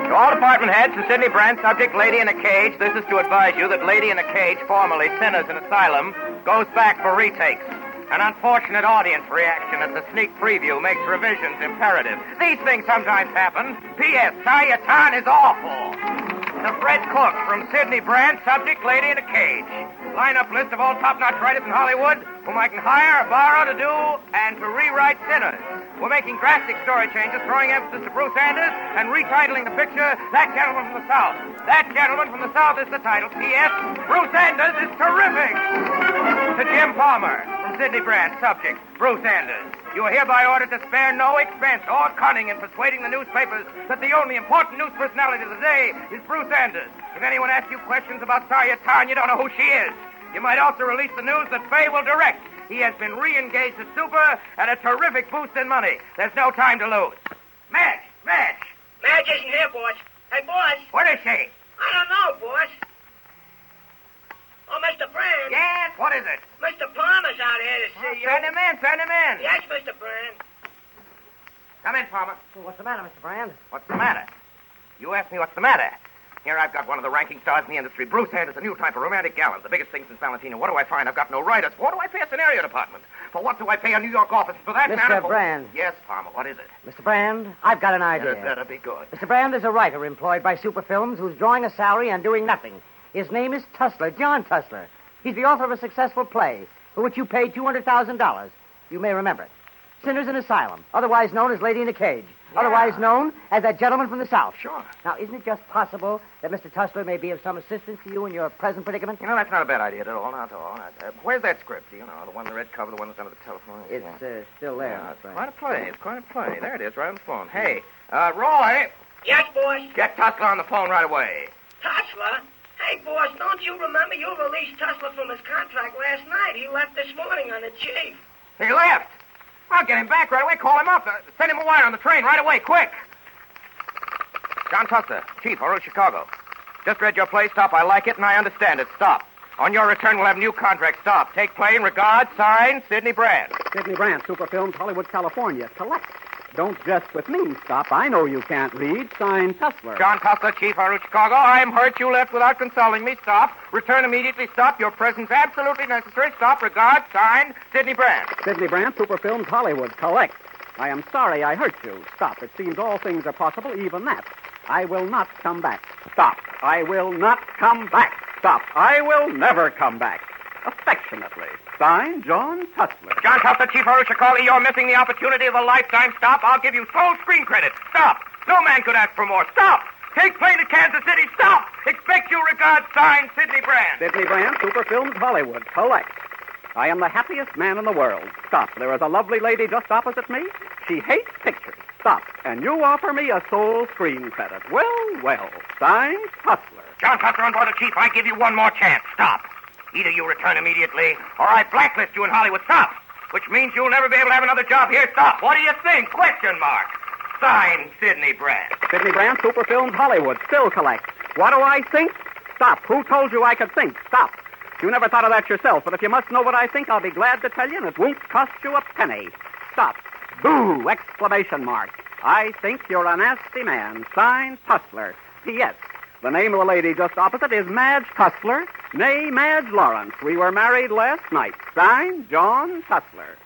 To all department heads, to Sidney Brand, subject Lady in a Cage, this is to advise you that Lady in a Cage, formerly Sinners in Asylum, goes back for retakes. An unfortunate audience reaction at the sneak preview makes revisions imperative. These things sometimes happen. P.S. Saya Tan is awful. To Fred Cook from Sidney Brand, subject Lady in a Cage. Lineup list of all top-notch writers in Hollywood whom I can hire or borrow to do and to rewrite Sinners. We're making drastic story changes, throwing emphasis to Bruce Anders and retitling the picture, That Gentleman from the South. That Gentleman from the South is the title. P.S. Bruce Anders is terrific. To Jim Palmer from Sidney Brand, subject Bruce Anders. You are hereby ordered to spare no expense or cunning in persuading the newspapers that the only important news personality of the day is Bruce Anders. If anyone asks you questions about Saya Tan, you don't know who she is. You might also release the news that Fay will direct. He has been re-engaged as Super at a terrific boost in money. There's no time to lose. Madge! Madge isn't here, boss. Hey, boss. Where is she? I don't know, boss. Oh, Mr. Brand. Yes, what is it? Mr. Palmer's out here to see you. Send him in. Yes, Mr. Brand. Come in, Palmer. What's the matter, Mr. Brand? What's the matter? You asked me what's the matter. Here I've got one of the ranking stars in the industry. Bruce Anders, a new type of romantic gallant. The biggest thing since Valentino. What do I find? I've got no writers. For what do I pay a scenario department? For what do I pay a New York office? For that matter... Mr. Brand. Yes, Palmer, what is it? Mr. Brand, I've got an idea. It better be good. Mr. Brand is a writer employed by Super Films who's drawing a salary and doing nothing. His name is Tussler, John Tussler. He's the author of a successful play for which you paid $200,000. You may remember it. Sinners in Asylum, otherwise known as Lady in a Cage. Yeah. Otherwise known as That Gentleman from the South. Sure. Now, isn't it just possible that Mr. Tussler may be of some assistance to you in your present predicament? You know, that's not a bad idea at all, not at all. Where's that script? You know, the one in the red cover, the one that's under the telephone. It's still there, Yeah, Mr. it's Brand. quite a play. It's quite a play. There it is, right on the phone. Hey, Roy, Yes, boss. get Tussler on the phone right away. Tussler? Hey, boss, don't you remember you released Tussler from his contract last night? He left this morning on the chief. He left. I'll get him back right away. Call him up. Send him a wire on the train right away, quick. John Tussler, Chief, Oro, Chicago. Just read your play. Stop. I like it, and I understand it. Stop. On your return, we'll have a new contract. Stop. Take plane. Regards. Signed, Sidney Brand. Sidney Brand, Super Films, Hollywood, California. Collect. Don't jest with me, Stop. I know you can't read. Signed, Tussler. John Tussler, Chief, Oro, Chicago. I'm hurt. You left without consulting me. Stop. Return immediately. Stop. Your presence absolutely necessary. Stop. Regards. Signed, Sidney Brand. Sidney Brand, Super Films, Hollywood. Collect. I am sorry I hurt you. Stop. It seems all things are possible, even that. I will not come back. Stop. I will not come back. Stop. I will never come back. Affectionately. Signed, John Tussler. John Tussler, Chief, Oro, Chicago. You're missing the opportunity of a lifetime. Stop. I'll give you sole screen credit. Stop. No man could ask for more. Stop. Take plane to Kansas City. Stop. Expect you. Regards. Signed, Sidney Brand. Sidney Brand, Super Films, Hollywood. Collect. I am the happiest man in the world. Stop. There is a lovely lady just opposite me. She hates pictures. Stop. And you offer me a sole screen credit. Well. Signed, Tussler. John Tussler on board the Chief. I give you one more chance. Stop. Either you return immediately, or I blacklist you in Hollywood. Stop. Which means you'll never be able to have another job here. Stop. What do you think? Question mark. Signed, Sidney Brand. Sidney Brand, Super Films, Hollywood. Still collect. What do I think? Stop. Who told you I could think? Stop. You never thought of that yourself, but if you must know what I think, I'll be glad to tell you, and it won't cost you a penny. Stop. Boo! Exclamation mark. I think you're a nasty man. Signed, Tussler. P.S. The name of the lady just opposite is Madge Tussler, nay, Madge Lawrence. We were married last night. Signed, John Tussler.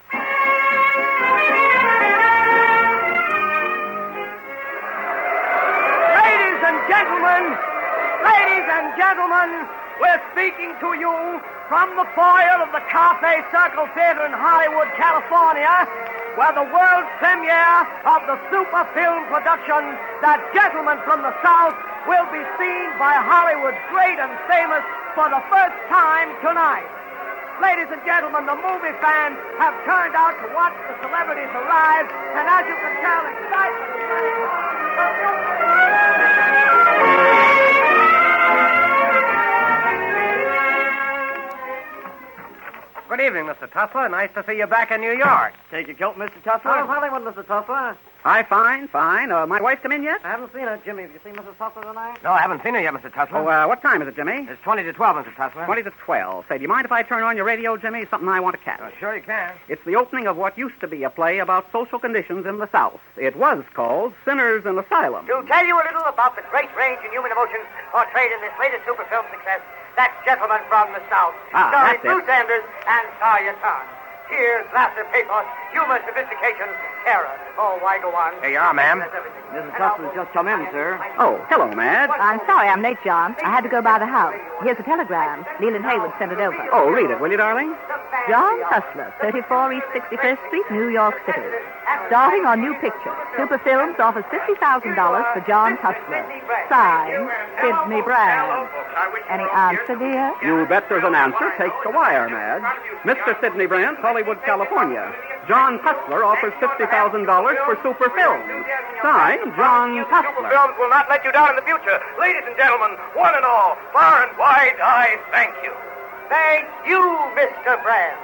Ladies and gentlemen, we're speaking to you from the foyer of the Cafe Circle Theater in Hollywood, California, where the world premiere of the super film production, The Gentleman from the South, will be seen by Hollywood's great and famous for the first time tonight. Ladies and gentlemen, the movie fans have turned out to watch the celebrities arrive, and as you can tell, excitement is very high. Good evening, Mr. Tussler. Nice to see you back in New York. Take your coat, Mr. Tussler. How's Hollywood, Mr. Tussler? Hi, fine. My wife come in yet? I haven't seen her. Jimmy, have you seen Mrs. Tussler tonight? No, I haven't seen her yet, Mr. Tussler. Oh, what time is it, Jimmy? It's 20 to 12, Mr. Tussler. 20 to 12. Say, do you mind if I turn on your radio, Jimmy? Something I want to catch. Sure you can. It's the opening of what used to be a play about social conditions in the South. It was called Sinners in Asylum. To tell you a little about the great range in human emotions portrayed in this latest super film success, That Gentleman from the South, starring Bruce Anders and Sawyer Tarn. Tears, laughter, pathos, humor, sophistication, terror. Oh, why go on? Here you are, ma'am. Mrs. Tussler's just come in, sir. Oh, hello, Madge. I'm sorry I'm late, John. I had to go by the house. Here's a telegram. Leland Haywood sent it over. Oh, read it, will you, darling? John Tussler, 34 East 61st Street, New York City. Starting on new picture. Super Films offers $50,000 for John Tussler. Signed, Sidney Brand. Any answer, dear? You bet there's an answer. Take the wire, Madge. Mr. Sidney Brandt, Hollywood, California. John Tussler offers $50,000 for Super Films. Signed, John Tussler. Films will not let you down in the future. Ladies and gentlemen, one and all, far and wide, I thank you. Thank you, Mr. Brand.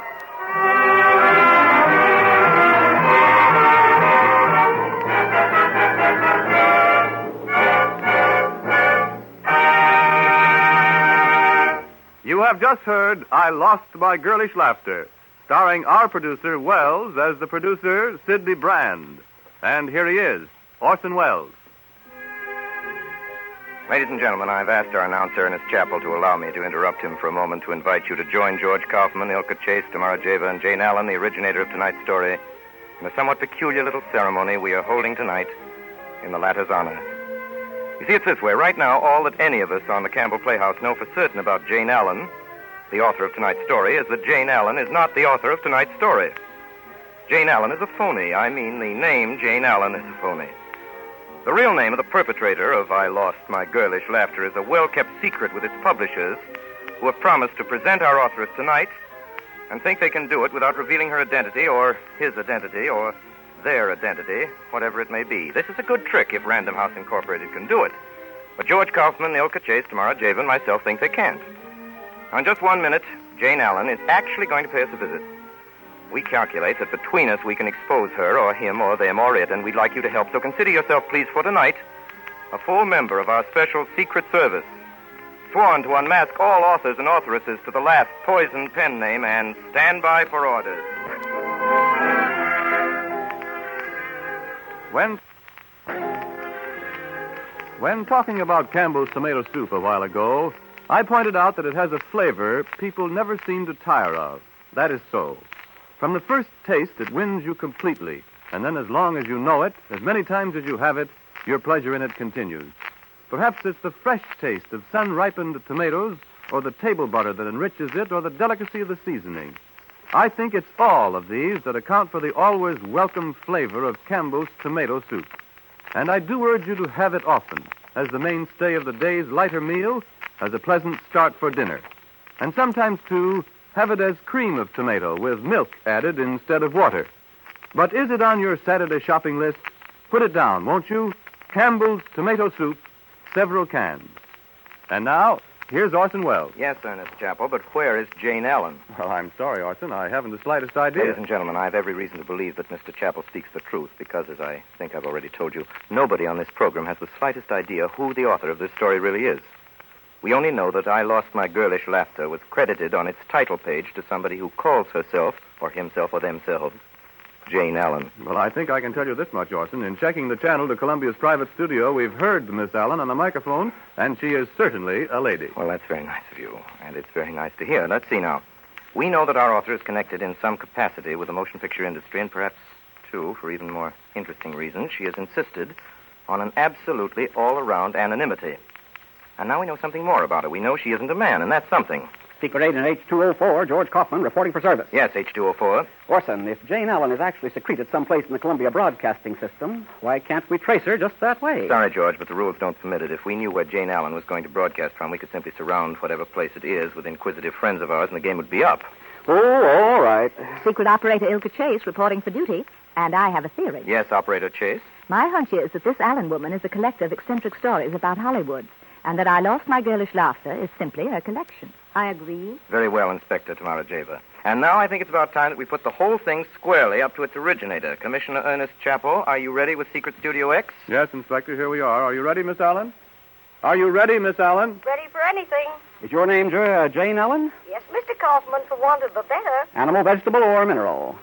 You have just heard I Lost My Girlish Laughter, starring our producer, Wells, as the producer, Sidney Brand. And here he is, Orson Welles. Ladies and gentlemen, I've asked our announcer, Ernest Chappell, to allow me to interrupt him for a moment to invite you to join George Kaufman, Ilka Chase, Tamara Jeva, and Jane Allen, the originator of tonight's story, in a somewhat peculiar little ceremony we are holding tonight in the latter's honor. You see, it's this way. Right now, all that any of us on the Campbell Playhouse know for certain about Jane Allen, the author of tonight's story, is that Jane Allen is not the author of tonight's story. Jane Allen is a phony. I mean, the name Jane Allen is a phony. The real name of the perpetrator of I Lost My Girlish Laughter is a well-kept secret with its publishers, who have promised to present our authoress tonight and think they can do it without revealing her identity or his identity or their identity, whatever it may be. This is a good trick if Random House Incorporated can do it. But George Kaufman, Ilka Chase, Tamara Jeva, and myself think they can't. Now, in just 1 minute, Jane Allen is actually going to pay us a visit. We calculate that between us we can expose her or him or them or it, and we'd like you to help. So consider yourself, please, for tonight, a full member of our special secret service, sworn to unmask all authors and authoresses to the last poison pen name, and stand by for orders. When talking about Campbell's tomato soup a while ago, I pointed out that it has a flavor people never seem to tire of. That is so. From the first taste, it wins you completely. And then as long as you know it, as many times as you have it, your pleasure in it continues. Perhaps it's the fresh taste of sun-ripened tomatoes, or the table butter that enriches it, or the delicacy of the seasoning. I think it's all of these that account for the always welcome flavor of Campbell's tomato soup. And I do urge you to have it often, as the mainstay of the day's lighter meal, as a pleasant start for dinner. And sometimes, too, have it as cream of tomato with milk added instead of water. But is it on your Saturday shopping list? Put it down, won't you? Campbell's tomato soup, several cans. And now, here's Orson Welles. Yes, Ernest Chappell, but where is Jane Allen? Well, I'm sorry, Orson. I haven't the slightest idea. Ladies and gentlemen, I have every reason to believe that Mr. Chappell speaks the truth because, as I think I've already told you, nobody on this program has the slightest idea who the author of this story really is. We only know that I Lost My Girlish Laughter was credited on its title page to somebody who calls herself, or himself or themselves, Jane Allen. Well, I think I can tell you this much, Orson. In checking the channel to Columbia's private studio, we've heard Miss Allen on the microphone, and she is certainly a lady. Well, that's very nice of you, and it's very nice to hear. Let's see now. We know that our author is connected in some capacity with the motion picture industry, and perhaps, too, for even more interesting reasons, she has insisted on an absolutely all-around anonymity. And now we know something more about her. We know she isn't a man, and that's something. Secret Agent H204, George Kaufman, reporting for service. Yes, H204. Orson, if Jane Allen is actually secreted someplace in the Columbia Broadcasting System, why can't we trace her just that way? Sorry, George, but the rules don't permit it. If we knew where Jane Allen was going to broadcast from, we could simply surround whatever place it is with inquisitive friends of ours, and the game would be up. Oh, all right. Secret Operator Ilka Chase reporting for duty, and I have a theory. Yes, Operator Chase? My hunch is that this Allen woman is a collector of eccentric stories about Hollywood, and that I Lost My Girlish Laughter is simply her collection. I agree. Very well, Inspector Tamarajeva. And now I think it's about time that we put the whole thing squarely up to its originator. Commissioner Ernest Chappell, are you ready with Secret Studio X? Yes, Inspector, here we are. Are you ready, Miss Allen? Are you ready, Miss Allen? Ready for anything. Is your name Jane Allen? Yes, Mr. Kaufman, for want of a better. Animal, vegetable, or mineral?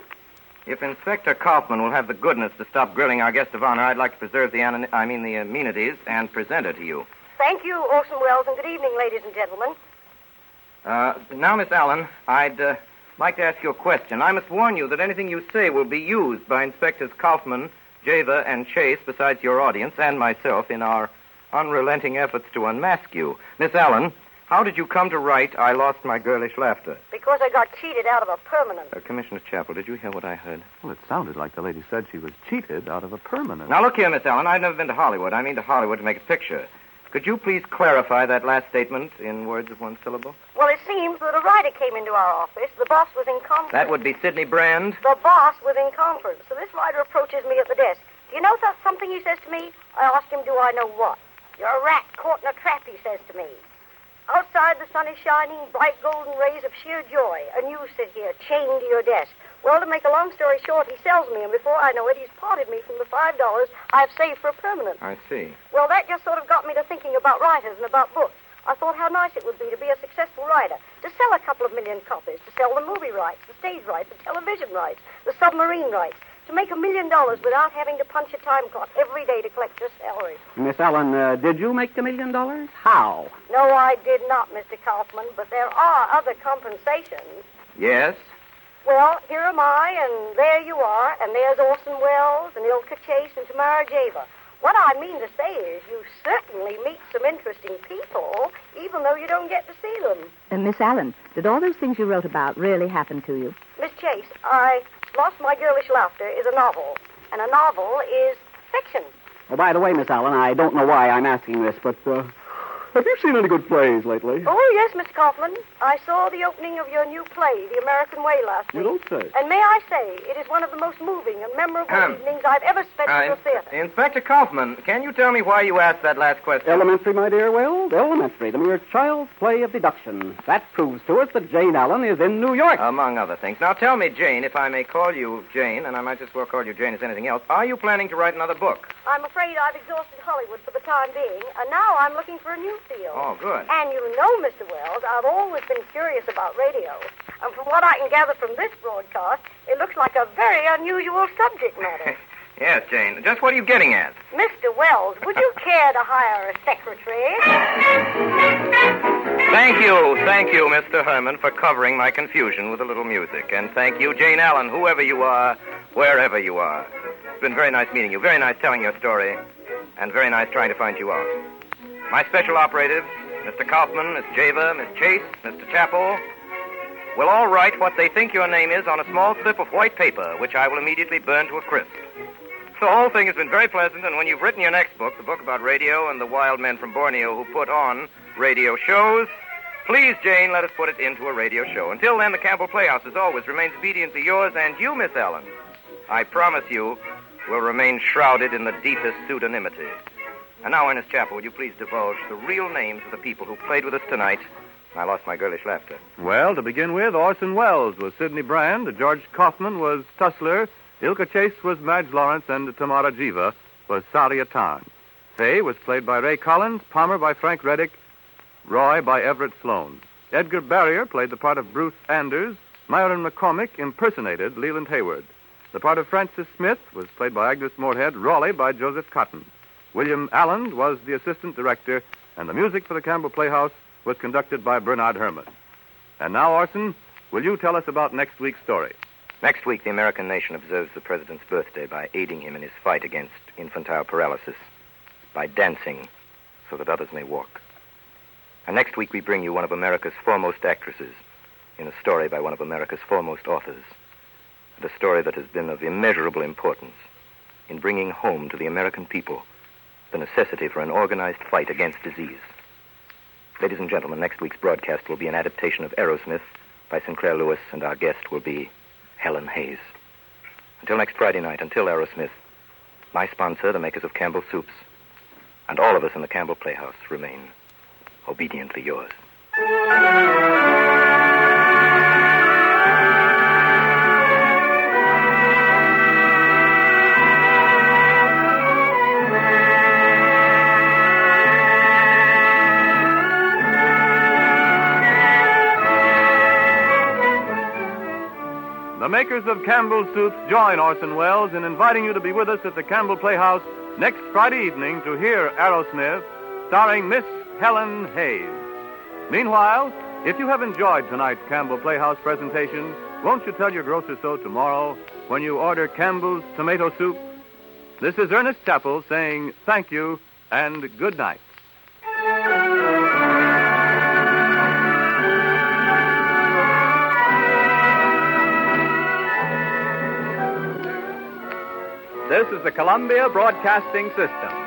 If Inspector Kaufman will have the goodness to stop grilling our guest of honor, I'd like to preserve the amenities and present her to you. Thank you, Orson Welles, and good evening, ladies and gentlemen. Now, Miss Allen, I'd like to ask you a question. I must warn you that anything you say will be used by Inspectors Kaufman, Java, and Chase, besides your audience and myself, in our unrelenting efforts to unmask you. Miss Allen, how did you come to write I Lost My Girlish Laughter? Because I got cheated out of a permanent. Commissioner Chappell, did you hear what I heard? Well, it sounded like the lady said she was cheated out of a permanent. Now, look here, Miss Allen. I've never been to Hollywood. I mean to Hollywood to make a picture. Could you please clarify that last statement in words of one syllable? Well, it seems that a writer came into our office. The boss was in conference. That would be Sidney Brand. The boss was in conference. So this writer approaches me at the desk. Do you know something he says to me? I asked him, do I know what? You're a rat caught in a trap, he says to me. Outside, the sun is shining, bright golden rays of sheer joy, and you sit here, chained to your desk. Well, to make a long story short, he sells me, and before I know it, he's parted me from the $5 I've saved for a permanent. I see. Well, that just sort of got me to thinking about writers and about books. I thought how nice it would be to be a successful writer, to sell a couple of million copies, to sell the movie rights, the stage rights, the television rights, the submarine rights, to make $1 million without having to punch a time clock every day to collect your salary. Miss Allen, did you make $1 million? How? No, I did not, Mr. Kaufman, but there are other compensations. Yes? Well, here am I, and there you are, and there's Orson Welles and Ilka Chase and Tamara Java. What I mean to say is you certainly meet some interesting people, even though you don't get to see them. Miss Allen, did all those things you wrote about really happen to you? Miss Chase, I Lost My Girlish Laughter is a novel, and a novel is fiction. Oh, by the way, Miss Allen, I don't know why I'm asking this, but have you seen any good plays lately? Oh, yes, Miss Kaufman. I saw the opening of your new play, The American Way, last week. You don't say. And may I say, it is one of the most moving and memorable evenings I've ever spent in the theater. Inspector Kaufman, can you tell me why you asked that last question? Elementary, my dear Wells, elementary. The mere child's play of deduction. That proves to us that Jane Allen is in New York. Among other things. Now tell me, Jane, if I may call you Jane, and I might just well call you Jane as anything else, are you planning to write another book? I'm afraid I've exhausted Hollywood for the time being, and now I'm looking for a new field. Oh, good. And you know, Mr. Wells, I've always been curious about radio. And from what I can gather from this broadcast, it looks like a very unusual subject matter. Yes, Jane. Just what are you getting at? Mr. Wells, would you care to hire a secretary? Thank you, Mr. Herman, for covering my confusion with a little music. And thank you, Jane Allen, whoever you are, wherever you are. It's been very nice meeting you, very nice telling your story, and very nice trying to find you out. My special operatives, Mr. Kaufman, Miss Java, Miss Chase, Mr. Chappell, will all write what they think your name is on a small slip of white paper, which I will immediately burn to a crisp. The whole thing has been very pleasant, and when you've written your next book, the book about radio and the wild men from Borneo who put on radio shows, please, Jane, let us put it into a radio show. Until then, the Campbell Playhouse, as always, remains obedient to yours and you, Miss Allen. I promise you, will remain shrouded in the deepest pseudonymity. And now, Ernest Chappell, would you please divulge the real names of the people who played with us tonight? I Lost My Girlish Laughter. Well, to begin with, Orson Welles was Sidney Brand, George Kaufman was Tussler, Ilka Chase was Madge Lawrence, and Tamara Jiva was Saria Tan. Fay was played by Ray Collins, Palmer by Frank Reddick, Roy by Everett Sloane. Edgar Barrier played the part of Bruce Anders. Myron McCormick impersonated Leland Hayward. The part of Francis Smith was played by Agnes Moorhead, Raleigh by Joseph Cotton. William Allen was the assistant director, and the music for the Campbell Playhouse was conducted by Bernard Herrmann. And now, Orson, will you tell us about next week's story? Next week, the American nation observes the president's birthday by aiding him in his fight against infantile paralysis, by dancing so that others may walk. And next week, we bring you one of America's foremost actresses in a story by one of America's foremost authors, and a story that has been of immeasurable importance in bringing home to the American people the necessity for an organized fight against disease. Ladies and gentlemen, next week's broadcast will be an adaptation of Aerosmith by Sinclair Lewis, and our guest will be Helen Hayes. Until next Friday night, until Aerosmith, my sponsor, the makers of Campbell Soups, and all of us in the Campbell Playhouse remain obediently yours. The makers of Campbell Soups join Orson Welles in inviting you to be with us at the Campbell Playhouse next Friday evening to hear Aerosmith, starring Miss Helen Hayes. Meanwhile, if you have enjoyed tonight's Campbell Playhouse presentation, won't you tell your grocer so tomorrow when you order Campbell's tomato soup? This is Ernest Chappell saying thank you and good night. This is the Columbia Broadcasting System.